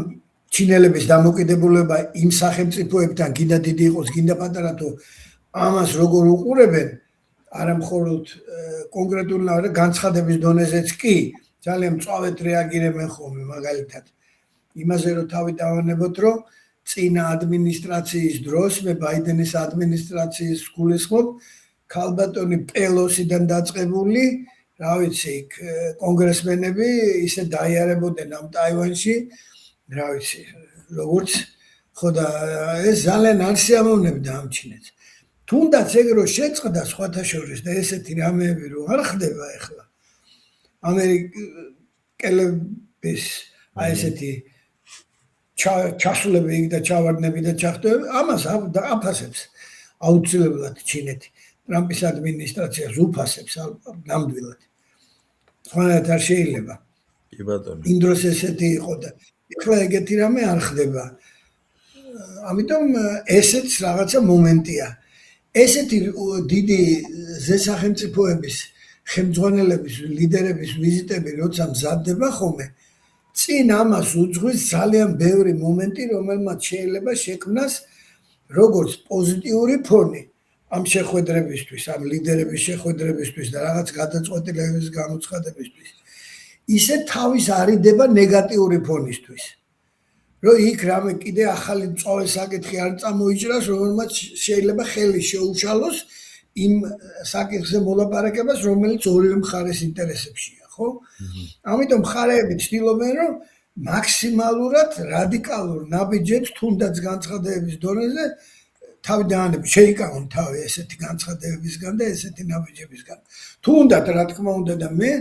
S2: ჩინელების დამოკიდებულება იმ სახელმწიფოებთან გინდა დიდი იყოს გინდა პატარა თუ ამას როგორ უყურებენ არა მხოლოდ კონკრეტულად განცხადების დონეზეც კი ძალიან მწვავედ რეაგირებენ ხოლმე მაგალითად იმაზე რომ თავი დავანებოთ რომ წინა ადმინისტრაციის დროს მე ბაიდენის ადმინისტრაციის გულისხმობ ქალბატონი პელოსიდან დაწყებული რა ვიცი კონგრესმენები ისე დაიარებოდნენ ამ ტაივანში რა ვიცი როგორც ხო და ეს ძალიან არ შეამოვნებდა ამ ჩინეთს თუნდაც ეგ რო შეწყდა სხვათა შორის და ესეთი რამეები რო არ ხდება ახლა ამერიკელების აი ესეთი ჩასულები და ჩავარდნები და ჩახტოები ამას აფასებს აუცილებლად ჩინეთი ტრამპის ადმინისტრაციას უფასებს ნამდვილად სხვანაირად არ შეიძლება
S1: კი ბატონო
S2: იმ დროს ესეთი იყო და ახლა ეგეთი რამე არ ხდება ამიტომ ესეც რაღაცა მომენტია ესეთი დიდი ზესახელმწიფოების ხელმძღვანელების ლიდერების ვიზიტები როცა მზადდება ხოლმე წინ ამას უძღვის ძალიან ბევრი მომენტი რომელმაც შეიძლება შექმნას როგორც პოზიტიური ფონი ამ შეხვედრებისთვის ამ ლიდერების შეხვედრებისთვის და რაღაც გადაწყვეტილებების გამოცხადებისთვის ისე თავის არიდება ნეგატიური ფონისთვის რომ იქ რამე კიდე ახალი მწვავე საკითხი არ წამოიჭრას რომელმაც შეიძლება ხელი შეუშალოს იმ საკითხზე მოლაპარაკებას რომელიც ორივე მხარეს ინტერესებშია ხო ამიტომ მხარეები ცდილობენ რომ მაქსიმალურად რადიკალურ ნაბიჯებს თუნდაც განცხადებების დონეზე თავი დაანებონ შეიკავონ თავი ესეთი განცხადებებისგან და ესეთი ნაბიჯებისგან თუნდაც რა თქმა უნდა და მე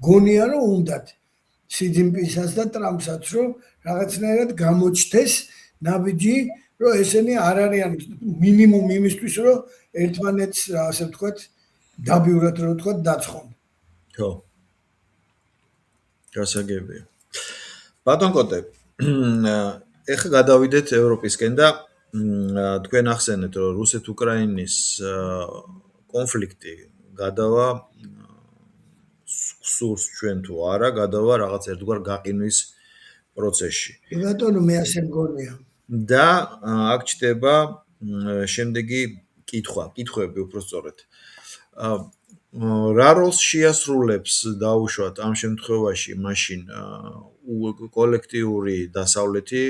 S2: გონია რომ უნდათ სი ძინპინსაც და ტრამპსაც რომ რაღაცნაირად გამოჩნდეს ნაბიჯი რომ ესენი არ არიან მინიმუმ იმისთვის რომ ერთმანეთს ასე ვთქვათ დაბიურად რო ვთქვათ დაცხონ
S1: ხო გასაგებია ბატონ კოტე ეხლა გადავიდეთ ევროპისკენ და თქვენ ახსენეთ რომ რუსეთ-უკრაინის კონფლიქტი გადავა სურს ჩვენ თუ არა გადავა რაღაც ერთგვარ გაყინვის პროცესში
S2: ბატონო მე ასე მგონია
S1: და აქ ჩდება შემდეგი კითხვები უпростоრეთ რა როლს შეასრულებს დაუშვათ ამ შემთხვევაში მაშინ კოლექტიური დასავლეთი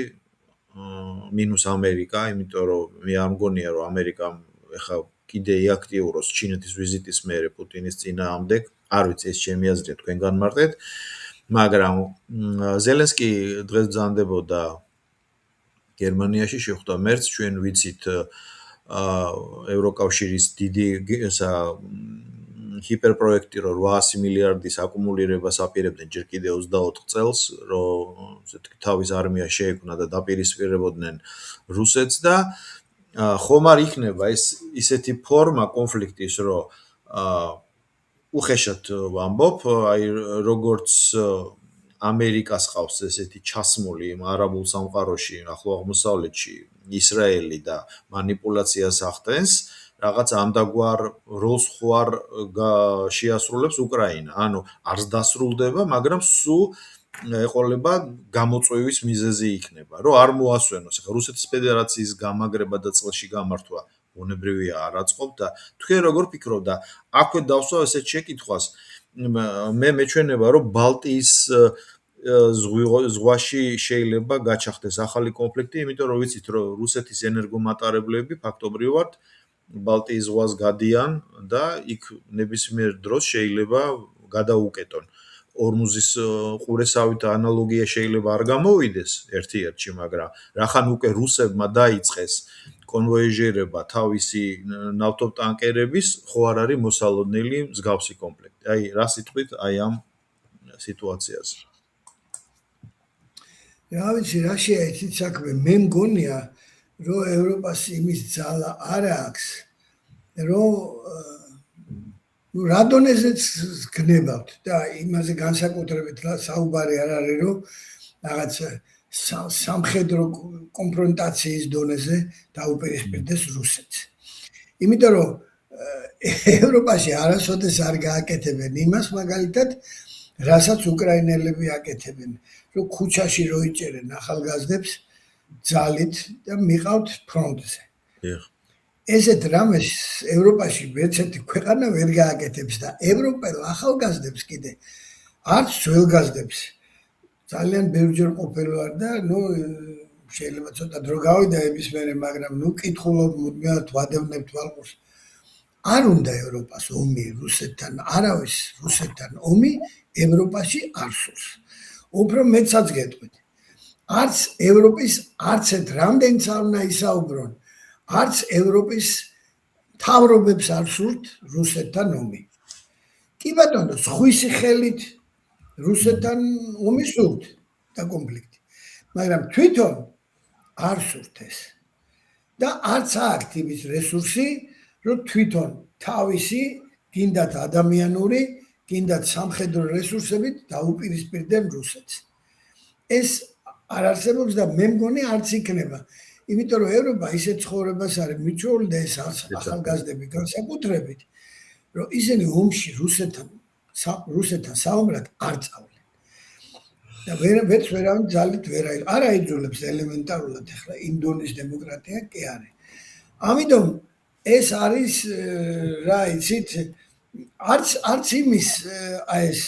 S1: მინუს ამერიკა იმიტომ რომ მე არ მგონია რომ ამერიკამ ეხა კიდე იაქტიუროს ჩინეთის ვიზიტის მერე პუტინის წინააღმდეგ არ ვიცი ეს ჩემი აზრია თქვენ განმარტეთ მაგრამ ზელენსკი დღეს ბრძანდებოდა გერმანიაში შეხვდა მერც ჩვენ ვიცით ევროკავშირის დიდი ჰიპერპროექტი რომ 800 მილიარდის აკუმულირებას აპირებდნენ ჯერ კიდე 24 წელს რომ თავის არმია შეექმნა და დაპირისპირებოდნენ რუსეთს და ხომ არ იქნება ეს ისეთი ფორმა კონფლიქტის რომ უხეშად ვამბობ აი როგორც ამერიკას ყავს ესეთი ჩასმული არაბულ სამყაროში ახლო აღმოსავლეთში ისრაელი და манипуляციას ახდენს რაღაც ამდაგვარ როლს ხوار შეასრულებს უკრაინა ანუ არც დასრულდება მაგრამ სულ ეყოლება გამოწვევის მიზეზი იქნება რომ არ მოასვენოს ახლა რუსეთის ფედერაციის გამაგრება და წელში გამართვა ბუნებრივია არ აწყობ და თქვენ როგორ ფიქრობ და აქვე დავსვავ ესეთ შეკითხვას მე მეჩვენება რომ ბალტიის ზღვაში შეიძლება გაჩაღდეს ახალი კონფლიქტი, იმიტომ რომ ვიცით რომ რუსეთის ენერგომატარებლები ფაქტობრივად ბალტიის ზღვას გადიან და იქ ნებისმიერ დროს შეიძლება გადაუკეტონ. ორმუზის ყურესავით ანალოგია შეიძლება არ გამოვიდეს ერთ-ერთში, მაგრამ რახან უკვე რუსებმა დაიწყეს კონვოიაჟირება თავისი ნავთობტანკერების, ხო არ არის მოსალოდნელი მსგავსი კომპლექტი. აი, რა სიტყვით აი ამ სიტუაციაზე.
S2: რა ვიცი, რა შეიცით საქმე, მე მგონია, რომ ევროპას იმის ძალა არ აქვს, რომ რა დონეზეც გნებავთ და იმაზე განსაკუთრებით საუბარი არ არის, რომ რაღაც სამხედრო კონფრონტაციის დონეზე დაუპირისპირდეს რუსეთს. იმიტომ რომ ევროპაში არასოდეს არ გააკეთებენ იმას, მაგალითად, რასაც უკრაინელები აკეთებენ, რომ ქუჩაში რო იჭერენ ახალგაზრდებს ძალით და მიყავთ ფრონტზე. ესეთ რამეს ევროპაში ერთ-ერთი ქვეყანა ვერ გააკეთებს და ევროპელ ახალგაზრდებს კიდე არც ძველგაზრდებს ძალიან ბევრჯერ ყოფილი ვარ და შეიძლება ცოტა დრო გავიდა იმის მერე, მაგრამ კითხულობ მუდმივად ვადევნებთვალყურს. არ უნდა ევროპას ომი რუსეთთან, არავის რუსეთთან ომი ევროპაში არ სურს. უფრო მეცაც გეტყვით. არც ევროპის არც ერთ რამდენიც არ უნდა ისაუბრონ, არც ევროპის მთავრობებს არ სურთ რუსეთთან ომი. კი ბატონო, სხვისი ხელით რუსეთთან ომი სურთ და კონფლიქტი. მაგრამ თვითონ არ სურთ ეს. და არც აქვთ იმის რესურსი, რომ თვითონ თავისი გინდათ ადამიანური, გინდათ სამხედრო რესურსებით დაუპირისპირდნენ რუსეთს. ეს არ არსებობს და მე მგონი არც იქნება. იმიტომ რომ ევროპა ისეთ ცხოვრებას არის მიჩვეული და ეს ახალგაზრდები განსაკუთრებით, რომ ისინი ომში რუსეთთან საომრად არ წავლენ. და ვერავინ ძალით ვერ არ აიძულებს ელემენტარულად ახლა იმ დონის დემოკრატია კი არის. ამიტომ ეს არის რა იცით არც იმის ეს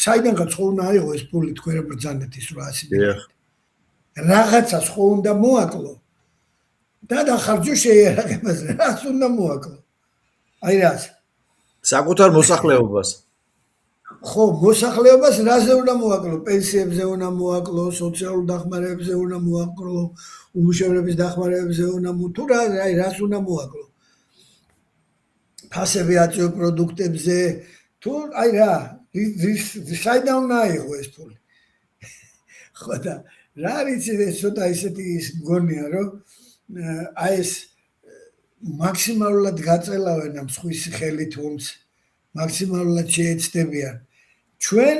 S2: საიდანაც ხო უნდა აიღო ეს პული თქვენ ბრძანეთის 800 მილიონი. რაღაცას ხო უნდა მოაკლო და დახარჯო შეიარაღებას, რას უნდა მოაკლო. აი რას?
S1: საკუთარ მოსახლეობას.
S2: ხო, მოსახლეობას რაზე უნდა მოაკლო? პენსიებზე უნდა მოაკლო, სოციალურ დახმარებებზე უნდა მოაკლო, უმუშევრობის დახმარებებზე უნდა თუ რას უნდა მოაკლო? ფასები აწვევ პროდუქტებზე თუ აი რა, საიდან უნდა აიღო ეს პული? ხო და რა არის ეს ცოტა ისეთი ის მგონია რომ აი ეს მაქსიმალურად გაწელავენ ამ სხვისი ხელით ომს, მაქსიმალურად შეეცდებიან. ჩვენ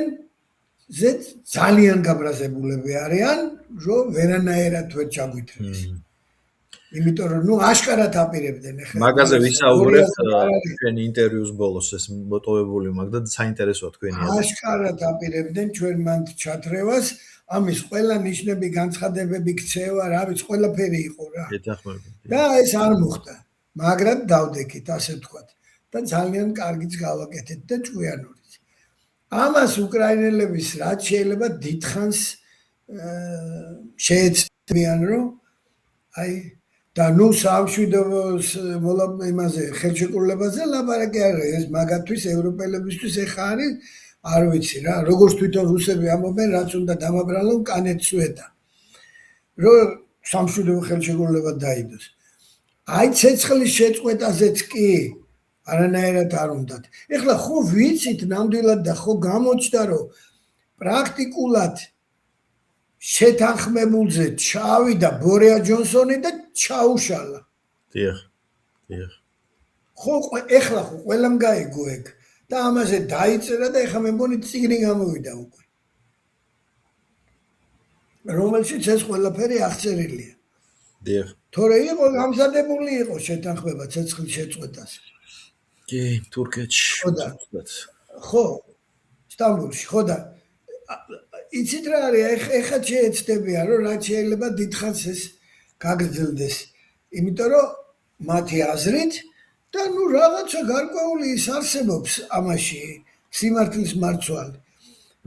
S2: ძალიან გაბრაზებულები არიან, რომ ვერანაირად ვერ ჩაგვითრეს. იმიტომ რომ აშკარად აპირებდნენ ახლა.
S1: მაგაზე ვისაუბრებთ ჩვენ ინტერვიუს ბოლოს ეს მოტოვებული მაგ და საინტერესოა თქვენი აზრი.
S2: აშკარად აპირებდნენ ჩვენ მანდ ჩათრევას. ამის ყველა ნიშნები, განცხადებები, ქცევა, რა ვიცი, ყველაფერი იყო რა. და ეს არ მოხდა. მაგრამ დავდექით, ასე ვთქვათ. და ძალიან კარგიც გავაკეთეთ და ჭკვიანურიც. ამას უკრაინელების რაც შეიძლება დიდხანს შეეცდებიან, რომ აი და სამშვიდობოს იმაზე ხელშეკრულებაზე ლაპარაკი არ არის. ეს მაგათთვის ევროპელებისთვის ეხა არის არ ვიცი რა, როგორც თვითონ რუსები ამობენ, რაც უნდა დამაბრალონ კანეთს უედა. რომ სამშვიდობო ხელშეკრულება დაიდოს. აი ცეცხლის შეწყვეტაზეც კი არანაირად არ უნდათ. ეხლა ხო ვიცით ნამდვილად და ხო გამოჩნდა, რომ პრაქტიკულად შეთანხმებულზე ჩავიდა ბორია ჯონსონი და ჩაუშალა.
S1: დიახ.
S2: ხო ეხლა ხო ყველამ გაიგო ეგ. და ამაზე დაიწერა და ეხლა მე მგონი წიგნი გამოვიდა უკვე. რომელშიც ეს ყველაფერი აღწერილია.
S1: დიახ.
S2: თორე იყო გამზადებული იყო შეთანხმება ცეცხლის შეწყვეტას.
S1: კი, თურქეთში.
S2: ხო, სტამბოლში, ხო და იცით რა არის, ეხლა შეეცდებიან, რომ რაც შეიძლება დიდხანს ეს გაგრძელდეს. იმიტომ რომ მათი აზრით და ნუ რაღაცა გარკვეული ის არსებობს ამაში სიმართლის მარცვალი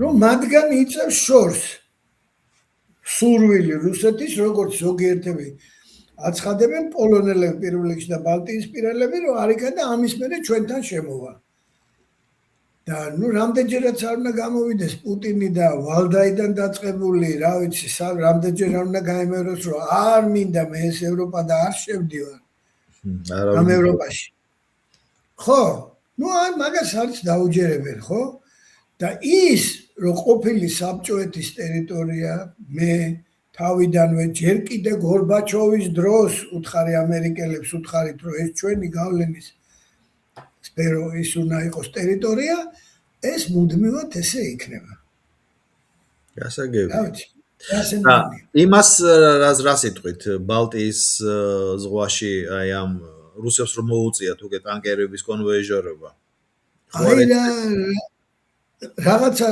S2: რომ მათგან იწევს შორს სურვილი რუსეთის როგორც ზოგიერთები აცხადებენ პოლონელები პირველ რიგში და ბალტიისპირელები რომ არიქა და ამის მერე ჩვენთან შემოვა და ნუ რამდენჯერაც არ უნდა გამოვიდეს პუტინი და ვალდაიდან დაწყებული რა ვიცი რამდენჯერ არ უნდა გაემეოროს რომ არ მინდა მე ეს ევროპა და არ შევდივარ ამ ევროპაში ხო ნუ აი მაგას არც დაუჯერებენ ხო და ის რომ ყოფილი საბჭოეთის ტერიტორია მე თავიდანვე ჯერ კიდე გორბაჩოვის დროს უთხარი ამერიკელებს უთხარით რომ ეს ჩვენი გავლენის სფერო ის უნდა იყოს ტერიტორია ეს მუდმივად ესე იქნება
S1: გასაგები იმას რას იტყვით ბალტიის ზღვაში აი ამ რუსებს რომ მოუწიათ უკვე ტანკერების კონვოიჟერობა
S2: აი რაღაცა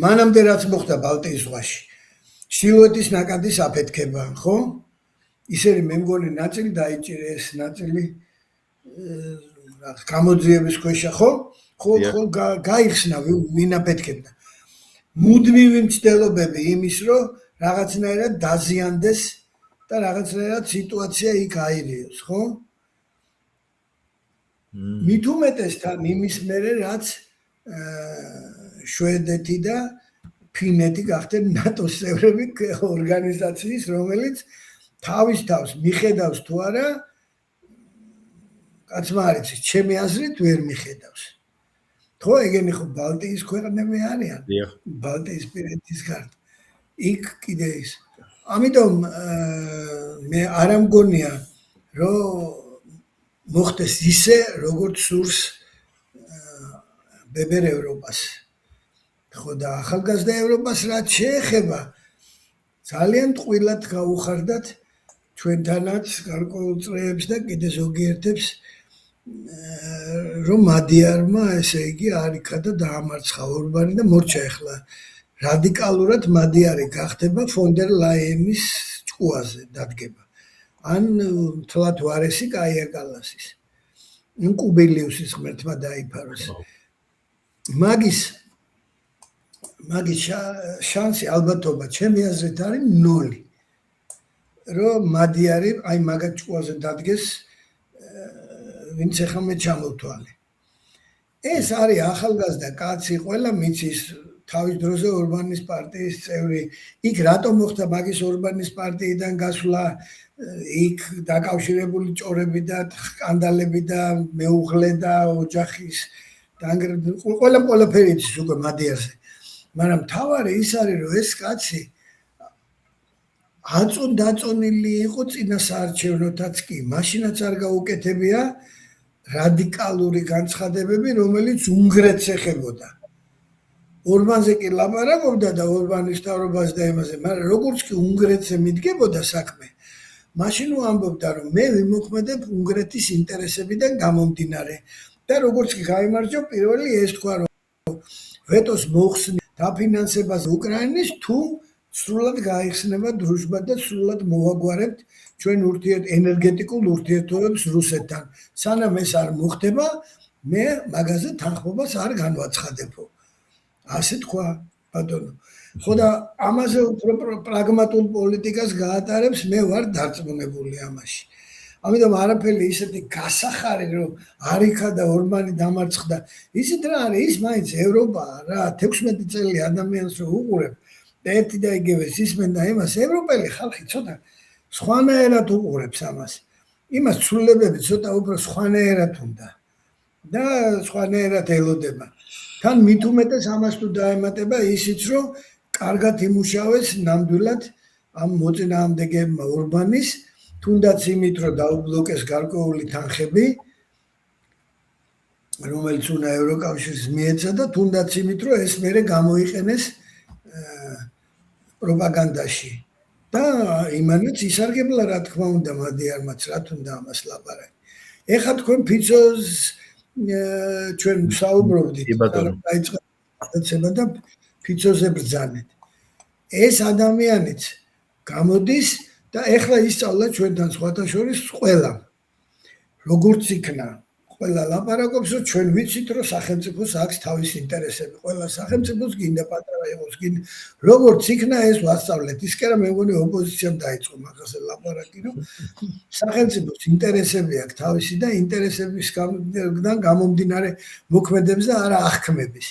S2: მანამდე რაც მოხდა ბალტიის ზღვაში ჩრდილოეთის ნაკადის აფეთქება ხო ისე მე მგონი ნაწილი დაიჭირეს ნაწილი გამოძიების ქვეშა ხო გაიხსნა ვინ აფეთქებდა მუდმივი მცდელობები იმის რომ რაღაცნაირად დაზიანდეს და რაღაცნაირად სიტუაცია იქ აირიოს ხო მით უმეტეს თან იმის მერე რაც შვედეთი და ფინეთი გახდნენ ნატოს წევრები ორგანიზაციის რომელიც თავის თავს მიხედავს თუ არა კაცმა არ იცის ჩემი აზრით ვერ მიხედავს ხო ეგენი ხო ბალტიის ქვეყნები არიან ბალტიისპირეთის გარდა იქ კიდე ის ამიტომ მე არ ამგონია რომ მოხდეს ისე როგორც სურს ბებერ ევროპას ხო და ახალგაზრდა ევროპას რაც შეეხება ძალიან ტყუილად გაუხარდათ ჩვენთანაც გარკვეულ წრეებს და კიდე ზოგიერთებს რომ მადიარმა ესე იგი არიქა და დაამარცხა ორბანი და მორჩა ახლა რადიკალურად მადიარი გახდება ფონდერ ლაიენის ჭკუაზე დადგება ან თლათ ვარესი კაია კალასის ნუ კუბილიუსის ღმერთმა დაიფაროს მაგის შანსი ალბათობა ჩემი აზრით არის 0 რომ მადიარი აი მაგათ ჭკუაზე დადგეს ვინც ახლა მე ჩამოვთვალე ეს არის ახალგაზრდა კაცი ყველა მიცის თავის დროზე ორბანის პარტიის წევრი იქ რატომ მოხდა მაგის ორბანის პარტიიდან გასვლა იქ დაკავშირებული ჭორები და სკანდალები და მეუღლე და ოჯახის ყველაფერი იცის უკვე მადიარზე მაგრამ თავარი ის არის რომ ეს კაცი აწონილი იყო წინა საარჩევნოთაც კი მაშინაც არ გაუკეთებია რადიკალური განცხადებები რომელიც უნგრეთს ეხებოდა ორბანზე კი ლაპარაკობდა და ორბანის თავრობას და იმაზე მაგრამ როგორც კი უნგრეთზე მიდგებოდა საქმე მაშინ ამბობდა რომ მე ვიმოქმედებ უნგრეთის ინტერესებიდან გამომდინარე და როგორც კი გაიმარჯვა პირველი ეს თქვა რომ ვეტოს მოხსნი დაფინანსებას უკრაინის თუ სრულად გაიხსნება დროშბა და სრულად მოვაგვარებთ ჩვენ ენერგეტიკულ ურთიერთობებს რუსეთთან სანამ ეს არ მოხდება მე მაგაზე თანხმობას არ განვაცხადებო ასე თქვა ბატონო ხო და ამაზე უფრო პრაგმატულ პოლიტიკას გაატარებს მე ვარ დარწმუნებული ამაში ამიტომ არაფერი ისეთი გასახარი რომ არიქა და ორბანი დამარცხდა ისეთ რა არის ის მაინც ევროპაა რა 16 წელი ადამიანს რო უყურებ და ერთი და იგივე ისმენ და იმას ევროპელი ხალხი ცოტა სხვანაირად უყურებს ამას იმას ცვლილებები ცოტა უფრო სხვანაირად უნდა და სხვანაირად ელოდება თან მით უმეტეს ამას თუ დაემატება ისიც რომ კარგად იმუშავეს ნამდვილად ამ მოწინააღმდეგეებმა ორბანის თუნდაც იმით რომ დაუბლოკეს გარკვეული თანხები რომელიც უნდა ევროკავშირს მიეცა და თუნდაც იმით რომ ეს მერე გამოიყენეს პროპაგანდაში და იმანაც ისარგებლა რა თქმა უნდა მადიარმაც რა თუნდა ამას ლაპარაკი ეხლა თქვენ ფიცოს ჩვენ საუბრობდით დაიწყება და ფიცოზე ბრძანეთ ეს ადამიანიც გამოდის და ეხლა ისწავლა ჩვენთან სხვათა შორის ყველამ. როგორც იქნა ყველა ლაპარაკობს, რომ ჩვენ ვიცით, რომ სახელმწიფოს აქვს თავისი ინტერესები. ყველა სახელმწიფოს გინდა პატარა იყოს, გინდა როგორც იქნა ეს ვასწავლეთ. ის კი არა, მე მგონი ოპოზიციამ დაიწყო მაგაზე ლაპარაკი, რომ სახელმწიფოს ინტერესები აქვს თავისი და ინტერესებისგან გამომდინარე მოქმედებს და არა აღქმების.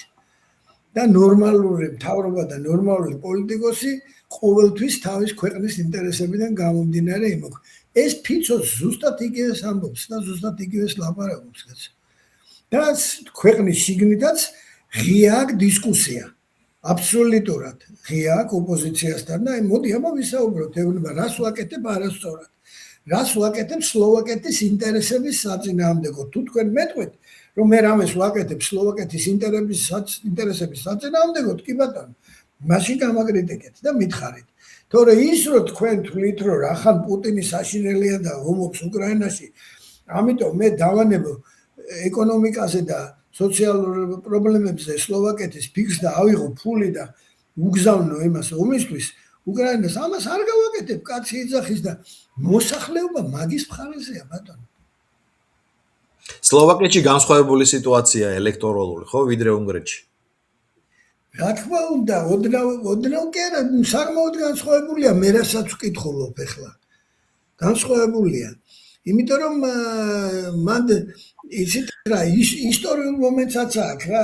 S2: და ნორმალური მთავრობა და ნორმალური პოლიტიკოსი ყოველთვის თავის ქვეყნის ინტერესებიდან გამომდინარე იმოქმედებს. ეს ფიცოს ზუსტად იგივეს ამბობს და ზუსტად იგივეს ლაპარაკობს კაცო. და ქვეყნის შიგნითაც ღია აქვს დისკუსია. აბსოლუტურად ღია აქვს ოპოზიციასთან და მოდი აბა ვისაუბროთ, ეუბნება რას ვაკეთებ არასწორად. რას ვაკეთებ სლოვაკეთის ინტერესების საწინააღმდეგო. თუ თქვენ მეტყვით, რომ მე რამეს ვაკეთებ სლოვაკეთის ინტერესების საწინააღმდეგოდ, კი ბატონო, მაშინ გამაკრიტიკეთ და მითხარით. თორე ის რომ თქვენ თვლით რომ რახან პუტინი საშინელია და ომობს უკრაინაში, ამიტომ მე დავანებო ეკონომიკაზე და სოციალურ პრობლემებზე სლოვაკეთის ფიქს და ავიღო ფული და უგზავნო იმას ომისთვის, უკრაინას ამას არ გავაკეთებ, კაცი იძახის და მოსახლეობა მაგის მხარეზეა ბატონო.
S1: სლოვაკეთში განსხვავებული სიტუაცია ელექტორალური, ხო, ვიდრე უნგრეთში?
S2: რა თქმა უნდა, ოდნავ კი არა, საკმაოდ განსხვავებულია, მე რასაც ვკითხულობ ახლა. განსხვავებულია. იმიტომ რომ მან იცით რა, ისტორიულ მომენტსაც აქვს რა,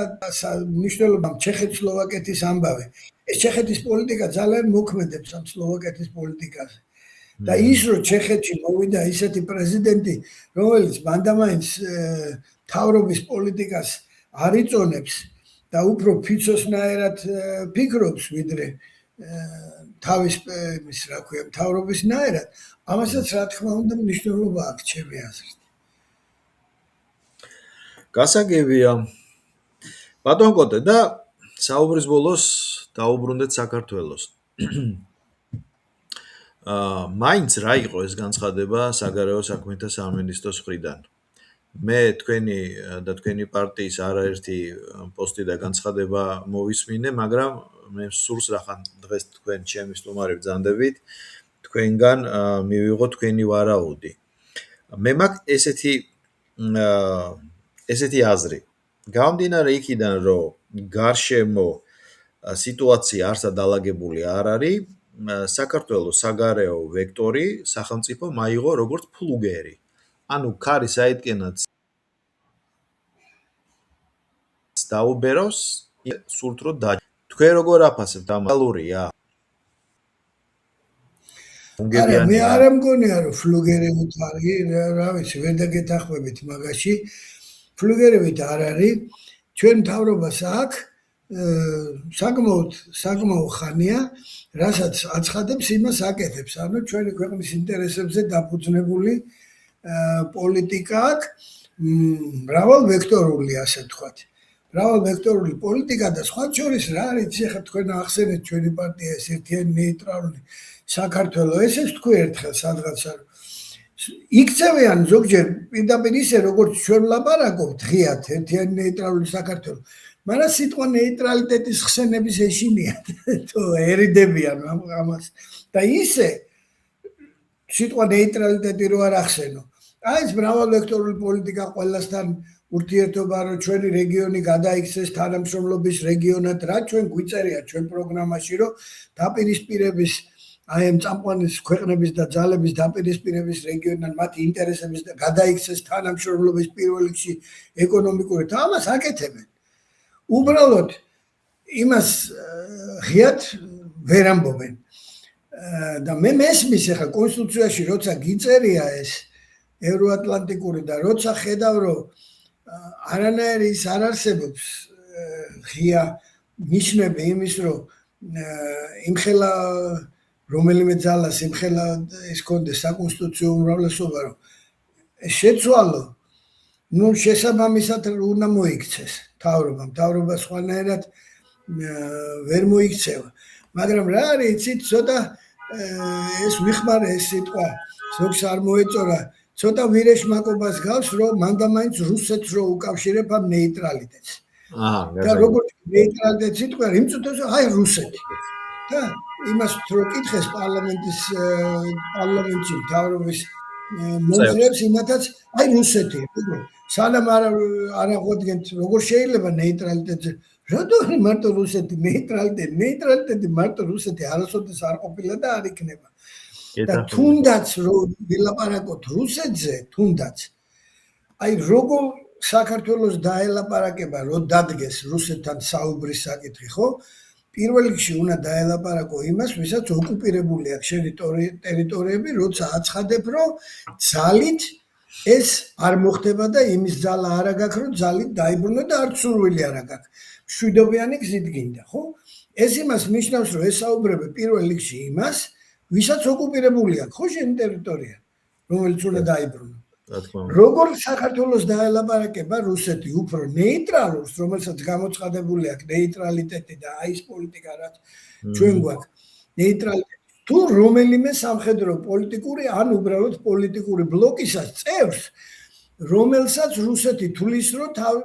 S2: მნიშვნელობა ჩეხეთ-სლოვაკეთის ამბავი. ეს ჩეხეთის პოლიტიკა ძალიან მოქმედებს ამ სლოვაკეთის პოლიტიკაზე. და ის რომ ჩეხეთში მოვიდა ისეთი პრეზიდენტი, რომელიც მანდამაინც მთავრობის პოლიტიკას არ იწონებს და უფრო ფიცოსნაირად ფიქრობს, ვიდრე თავის ის რა ქვია, მთავრობისნაირად, ამასაც რა თქმა უნდა მნიშვნელობა აქვს ჩემი აზრით.
S1: გასაგებია. ბატონ კოტე და საუბრის ბოლოს დაუბრუნდეთ საქართველოს. მაინც რა იყო ეს განცხადება საგარეო საქმეთა სამინისტროს მხრიდან? მე თქვენი პარტიის არაერთი პოსტი და განცხადება მოვისმინე, მაგრამ მე სურს რახან დღეს თქვენ ჩემი სტუმარი ბრძანდებით, თქვენგან მივიღო თქვენი ვარაუდი. მე მაქვს ესეთი აზრი. გამომდინარე იქიდან, რომ გარშემო სიტუაცია არსად დალაგებული არ არის, საქართველოს საგარეო ვექტორი სახელმწიფო მაიღო როგორც ფლუგერი. ანუ ქარი საიდკენაც დაუბერავს, სურთ რომ თქვენ როგორ აფასებთ ამ ალურია?
S2: არა, მე არ მგონია რომ ფლუგერებით არის, რა ვიცი, ვერ დაგეთახმებით მაგაში. ფლუგერებით არ არის. ჩვენ მთავრობას აქვს საკმაოდ ხანია, რასაც აცხადებს, იმას აკეთებს. ანუ ჩვენი ქვეყნის ინტერესებზე დაფუძნებული პოლიტიკა აქვს, მრავალვექტორული, ასე ვთქვათ. მრავალვექტორული პოლიტიკა და სხვა შორის რა არის, ახლა თქვენ ახსენეთ ჩვენი პარტია ეს ერთიანი ნეიტრალური საქართველო, ესეც თქვი ერთხელ სადღაცა იქცევიან ზოგჯერ პირდაპირ ისე როგორც ჩვენ ვლაპარაკობთ ღიად ერთიანი ნეიტრალური საქართველო, მაგრამ სიტყვა ნეიტრალიტეტის ხსენების ეშინიათ, თუ ერიდებიან ამას და ისე სიტყვა ნეიტრალიტეტი რო არ ახსენო. აი ეს მრავალვექტორული პოლიტიკა ყველასთან ურთიერთობა, რომ ჩვენი რეგიონი გადაიქცეს თანამშრომლობის რეგიონად, რა ჩვენ გვიწერია ჩვენ პროგრამაში, რომ დაპირისპირების აი ამ წამყვანის ქვეყნების და ძალების დაპირისპირების რეგიონიდან მათი ინტერესების და გადაიქცეს თანამშრომლობის პირველ რიგში ეკონომიკური და ამას აკეთებენ. უბრალოდ იმას ღიად ვერ ამბობენ. და მე მესმის ახლა კონსტიტუციაში როცა გიწერია ეს ევროატლანტიკური და როცა ხედავ რომ არანაირი ის არ არსებობს ღია ნიშნები იმის რომ იმხელა რომელიმე ძალას იმხელა ის კონდეს საკონსტიტუციო უმრავლესობა რომ შეცვალო, ნუ შესაბამისად უნდა მოიქცეს მთავრობა სხვანაირად ვერ მოიქცევა. მაგრამ რა არის იცით, ცოტა ეს ვიხმარე ეს სიტყვა ზოგს არ მოეწორა, ცოტა ვირეშმაკობას გავს, რომ მანდამაინც რუსეთს რო უკავშირებ ამ ნეიტრალიტეტს. და როგორც ნეიტრალიტეტს იტყვიან, იმ წუთას აი რუსეთი. და იმას რო კითხეს პარლამენტში მთავრობის მომხრეებს იმათაც აი რუსეთი სანამ არ აღვდგენთ როგორ შეიძლება ნეიტრალიტეტზე რატომ მარტო რუსეთი ნეიტრალიტეტი მარტო რუსეთი არასოდეს არ ყოფილა და არ იქნება და თუნდაც რომ ვილაპარაკოთ რუსეთზე თუნდაც აი როგორ საქართველოს დაელაპარაკება რომ დადგეს რუსეთთან საუბრის საკითხი ხო პირველ რიგში უნდა დაელაპარაკო იმას ვისაც ოკუპირებული აქვს შენი ტერიტორიები როცა აცხადებ რომ ძალით ეს არ მოხდება და იმის ძალა არ აქვს რომ ძალით დაიბრუნო და არც სურვილი არ აქვს მშვიდობიანი გზით გინდა ხო ეს იმას ნიშნავს რომ ესაუბრები პირველ რიგში იმას ვისაც ოკუპირებული აქვს ხო შენი ტერიტორია რომელიც უნდა დაიბრუნო როგორ საქართველოს დაელაპარაკება რუსეთი უფრო ნეიტრალურს რომელსაც გამოცხადებული აქვს ნეიტრალიტეტი და აი ეს პოლიტიკა რაც ჩვენ გვაქვს ნეიტრალიტეტი თუ რომელიმე სამხედრო პოლიტიკური ან უბრალოდ პოლიტიკური ბლოკისაც წევს რომელსაც რუსეთი თulis რომ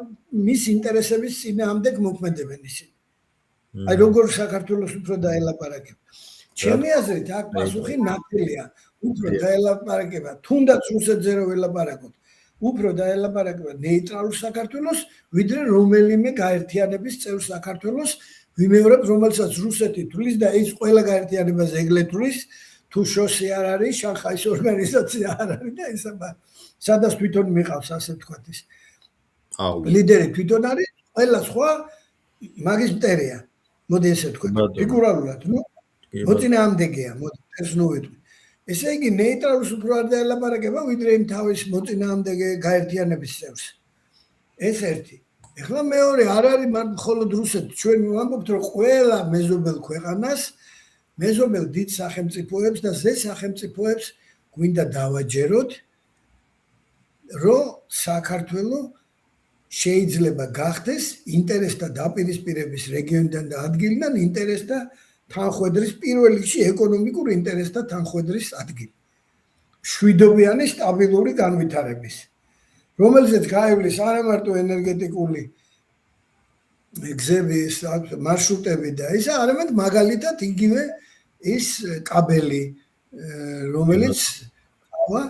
S2: მის ინტერესების წინააღმდეგ მოქმედებენ ისინი აი როგორ საქართველოს უფრო დაელაპარაკება ჩემი აზრით აქ პასუხი ნათელია უფრო დაელაპარაკება თუნდაც რუსეთზე რო ველაპარაკოთ უფრო დაელაპარაკება ნეიტრალურ საქართველოს ვიდრე რომელიმე გაერთიანების წევრ საქართველოს ვიმეორებ რომელსაც რუსეთი თulis და ის ყველა გაერთიანებას ეგლეთულის თუ შოსი არ არის შანხაის ორგანიზაცია არ არის და ისა სადაც თვითონ მიყავს ასე ვთქვათ ის ლიდერი თვითონ არის ყველა სხვა მაგის მტერია მოდი ესე ვთქვათ ფიგურალურად ნუ მოწინააღმდეგეა მოდი ეს ნუ ვიტყვი ესე იგი ნეიტრალურს უფრო არ დაელაპარაკება ვიდრე იმ თავის მოწინააღმდეგე გაერთიანების წევრს ეს ერთი ეხლა მეორე არ არის მხოლოდ რუსეთი ჩვენ ვამბობთ რომ ყველა მეზობელ ქვეყანას მეზობელ დიდ სახელმწიფოებს და ზე სახელმწიფოებს გვინდა დავაჯეროთ რომ საქართველო შეიძლება გახდეს ინტერესთა დაპირისპირების რეგიონიდან და ადგილიდან ინტერესთა თანხვედრის პირველ რიგში ეკონომიკურ ინტერესთა თანხვედრის ადგილი მშვიდობიანი სტაბილური განვითარების რომელზეც გაივლის არა მარტო ენერგეტიკული გზები მარშრუტები და ისა არამედ მაგალითად იგივე ის კაბელი რომელიც ყავა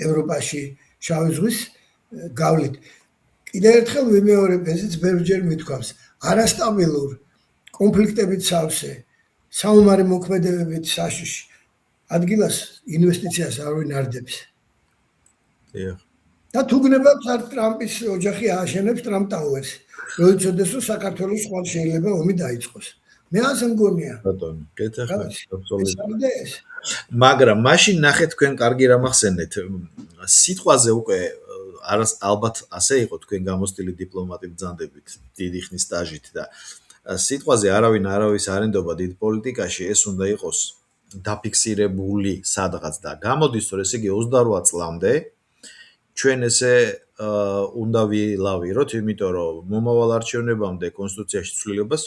S2: ევროპაში შავი ზღვის გავლით კიდევ ერთხელ ვიმეორებ ესეც ბევრჯერ მithქვავს არასტაბილურ კონფლიქტებით სავსე საომარი მოქმედებებით საშიში ადგილას ინვესტიციას არ ვინარდებს და თუ გნებავთ ტრამპის ოჯახი ააშენებს ტრამპ ტაუერს რომ იცოდეს რომ საქართველოს ხვალ შეიძლება ომი დაიწყოს მე ასე მგონია
S1: ბატონო გეთახმებით აბსოლუტურად მაგრამ მაშინ ნახეთ თქვენ კარგი რამ ახსენეთ სიტყვაზე უკვე ალბათ ასე იყო თქვენ გამოსტილი დიპლომატი ბრძანდებით დიდი ხნის სტაჟით და სიტყვაზე არავის არ ენდობა დიდ პოლიტიკაში ეს უნდა იყოს დაფიქსირებული სადღაც და გამოდის რომ ესე იგი 28 წლამდე ჩვენ ესე უნდა ვილავიროთ იმიტომ რომ მომავალ არჩევნებამდე კონსტიტუციაში ცვლილებას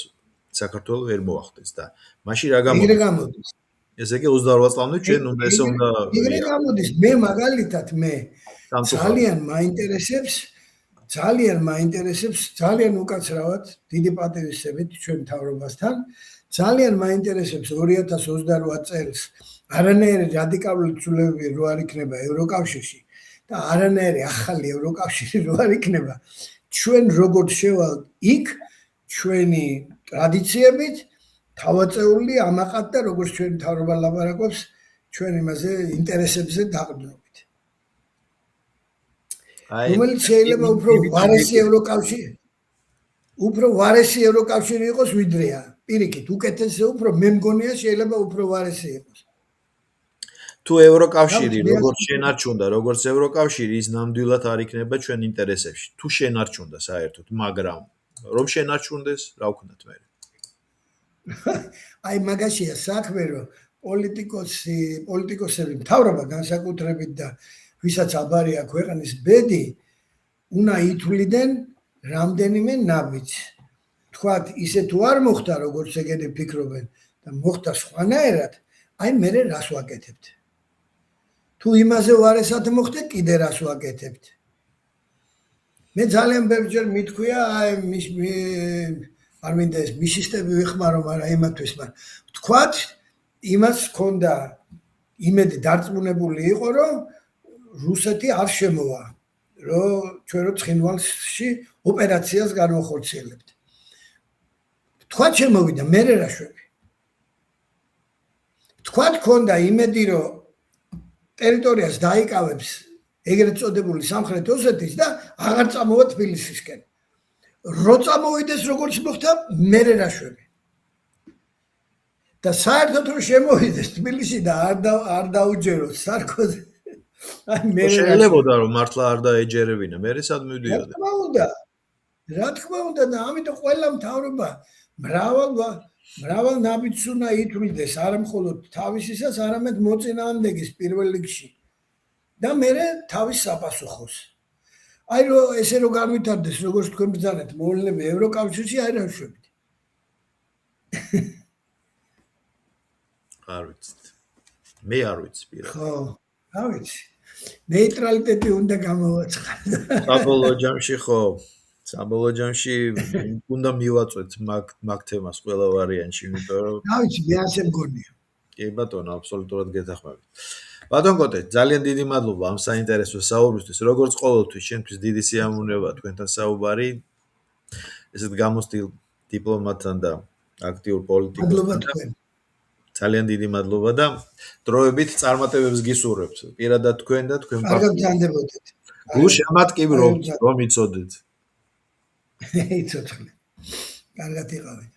S1: საქართველოს ვერ მოახდეს და მაშინ რა გამოდის ესე იგი 28 წლამდე ჩვენ უნდა ესე უნდა
S2: იგივე გამოდის მე მაგალითად მე ძალიან მაინტერესებს ძალიან უკაცრავად დიდი პატივისცემით ჩვენ მთავრობასთან ძალიან მაინტერესებს 2028 წელს არანაირი რადიკალური ცვლილებები რო არ იქნება ევროკავშირში და არანაირი ახალი ევროკავშირი რო არ იქნება ჩვენ როგორ შევალთ იქ ჩვენი ტრადიციებით თავაწეული ამაყად და როგორც ჩვენ მთავრობა ლაპარაკობს ჩვენ იმაზე ინტერესებზე დაყრდნობით რომელიც შეიძლება უფრო ვარესი ევროკავშირი იყოს ვიდრეა პირიქით უკეთესია უფრო მე მგონია შეიძლება უფრო ვარესი იყოს
S1: თუ ევროკავშირი როგორც შენარჩუნდა როგორც ევროკავშირი ის ნამდვილად არ იქნება ჩვენ ინტერესებში თუ შენარჩუნდა საერთოდ მაგრამ რომ შენარჩუნდეს რა ვქნათ მე
S2: აი მაგაშია საქმე რომ პოლიტიკოსები მთავრობა განსაკუთრებით და ვისაც აბარია ქვეყნის ბედი უნდა ითვლიდნენ რამდენიმე ნაბიჯს თქვათ ისე თუ არ მოხდა როგორც ეგენი ფიქრობენ და მოხდა სხვანაირად აი მე რას ვაკეთებთ თუ იმაზე ვარესად მოხდა კიდე რას ვაკეთებთ მე ძალიან ბევრჯერ მithქვია აი არ მინდა ეს მისისტები ვიხმარო, მაგრამ იმათვის, მაგრამ თქვათ იმას ჰქონდა იმედი დარწმუნებული იყო, რომ რუსეთი არ შემოვა, რომ ჩვენ რო ცხინვალში ოპერაციას განვახორციელებთ. თქვათ შემოვიდა, მე რა შვები. თქვათ ჰქონდა იმედი, რომ ტერიტორიას დაიკავებს ეგრეთ წოდებული სამხრეთ ოსეთის და აღარ წამოვა თბილისისკენ. რო წამოვიდეს როგორც მოხდა, მე რა შვები. და საერთოდ რომ შემოვიდეს თბილისში და არ დაუჯეროს სარკოზი. აი მე
S1: შეიძლებოდა რომ მართლა არ დაეჯერებინა, მე სად მივდიოდა.
S2: რა თქმა უნდა და ამიტომ ყველა მთავრობა მრავალ ნაბიჯს უნდა ითვლიდეს, არა მხოლოდ თავისისას, არამედ მოწინააღმდეგის პირველ რიგში. და მე თავის საპასუხოს. აი რომ ესე რომ განვითარდეს, როგორც თქვენ ბრძანეთ, მოვლენები ევროკავშირში, აი რა ვშვებით.
S1: არ ვიცით. მე არ ვიცი პირად.
S2: ხო, რა ვიცი. ნეიტრალიტეტი უნდა გამოვაცხადო.
S1: საბოლოო ჯამში ხო, საბოლოო ჯამში უნდა მივაწვეთ მაგ თემას ყველა ვარიანტში, იმიტომ რომ
S2: რა ვიცი, მე ასე მგონია.
S1: კი ბატონო, აბსოლუტურად გეთანხმებით. ბატონ კოტე, ძალიან დიდი მადლობა ამ საინტერესო საუბრისთვის. როგორც ყოველთვის, შენთვის დიდი სიამოვნებაა თქვენთან საუბარი. ესეთ გამოსტილ დიპლომატთან და აქტიურ პოლიტიკოსთან.
S2: მადლობა თქვენ.
S1: ძალიან დიდი მადლობა და დროებით წარმატებებს გისურვებთ. პირადად თქვენ და თქვენ
S2: კარგად გძანდებოდეთ.
S1: გულშემატ კი რომ იცოდეთ.
S2: იცოდნენ. კარგად იყავით.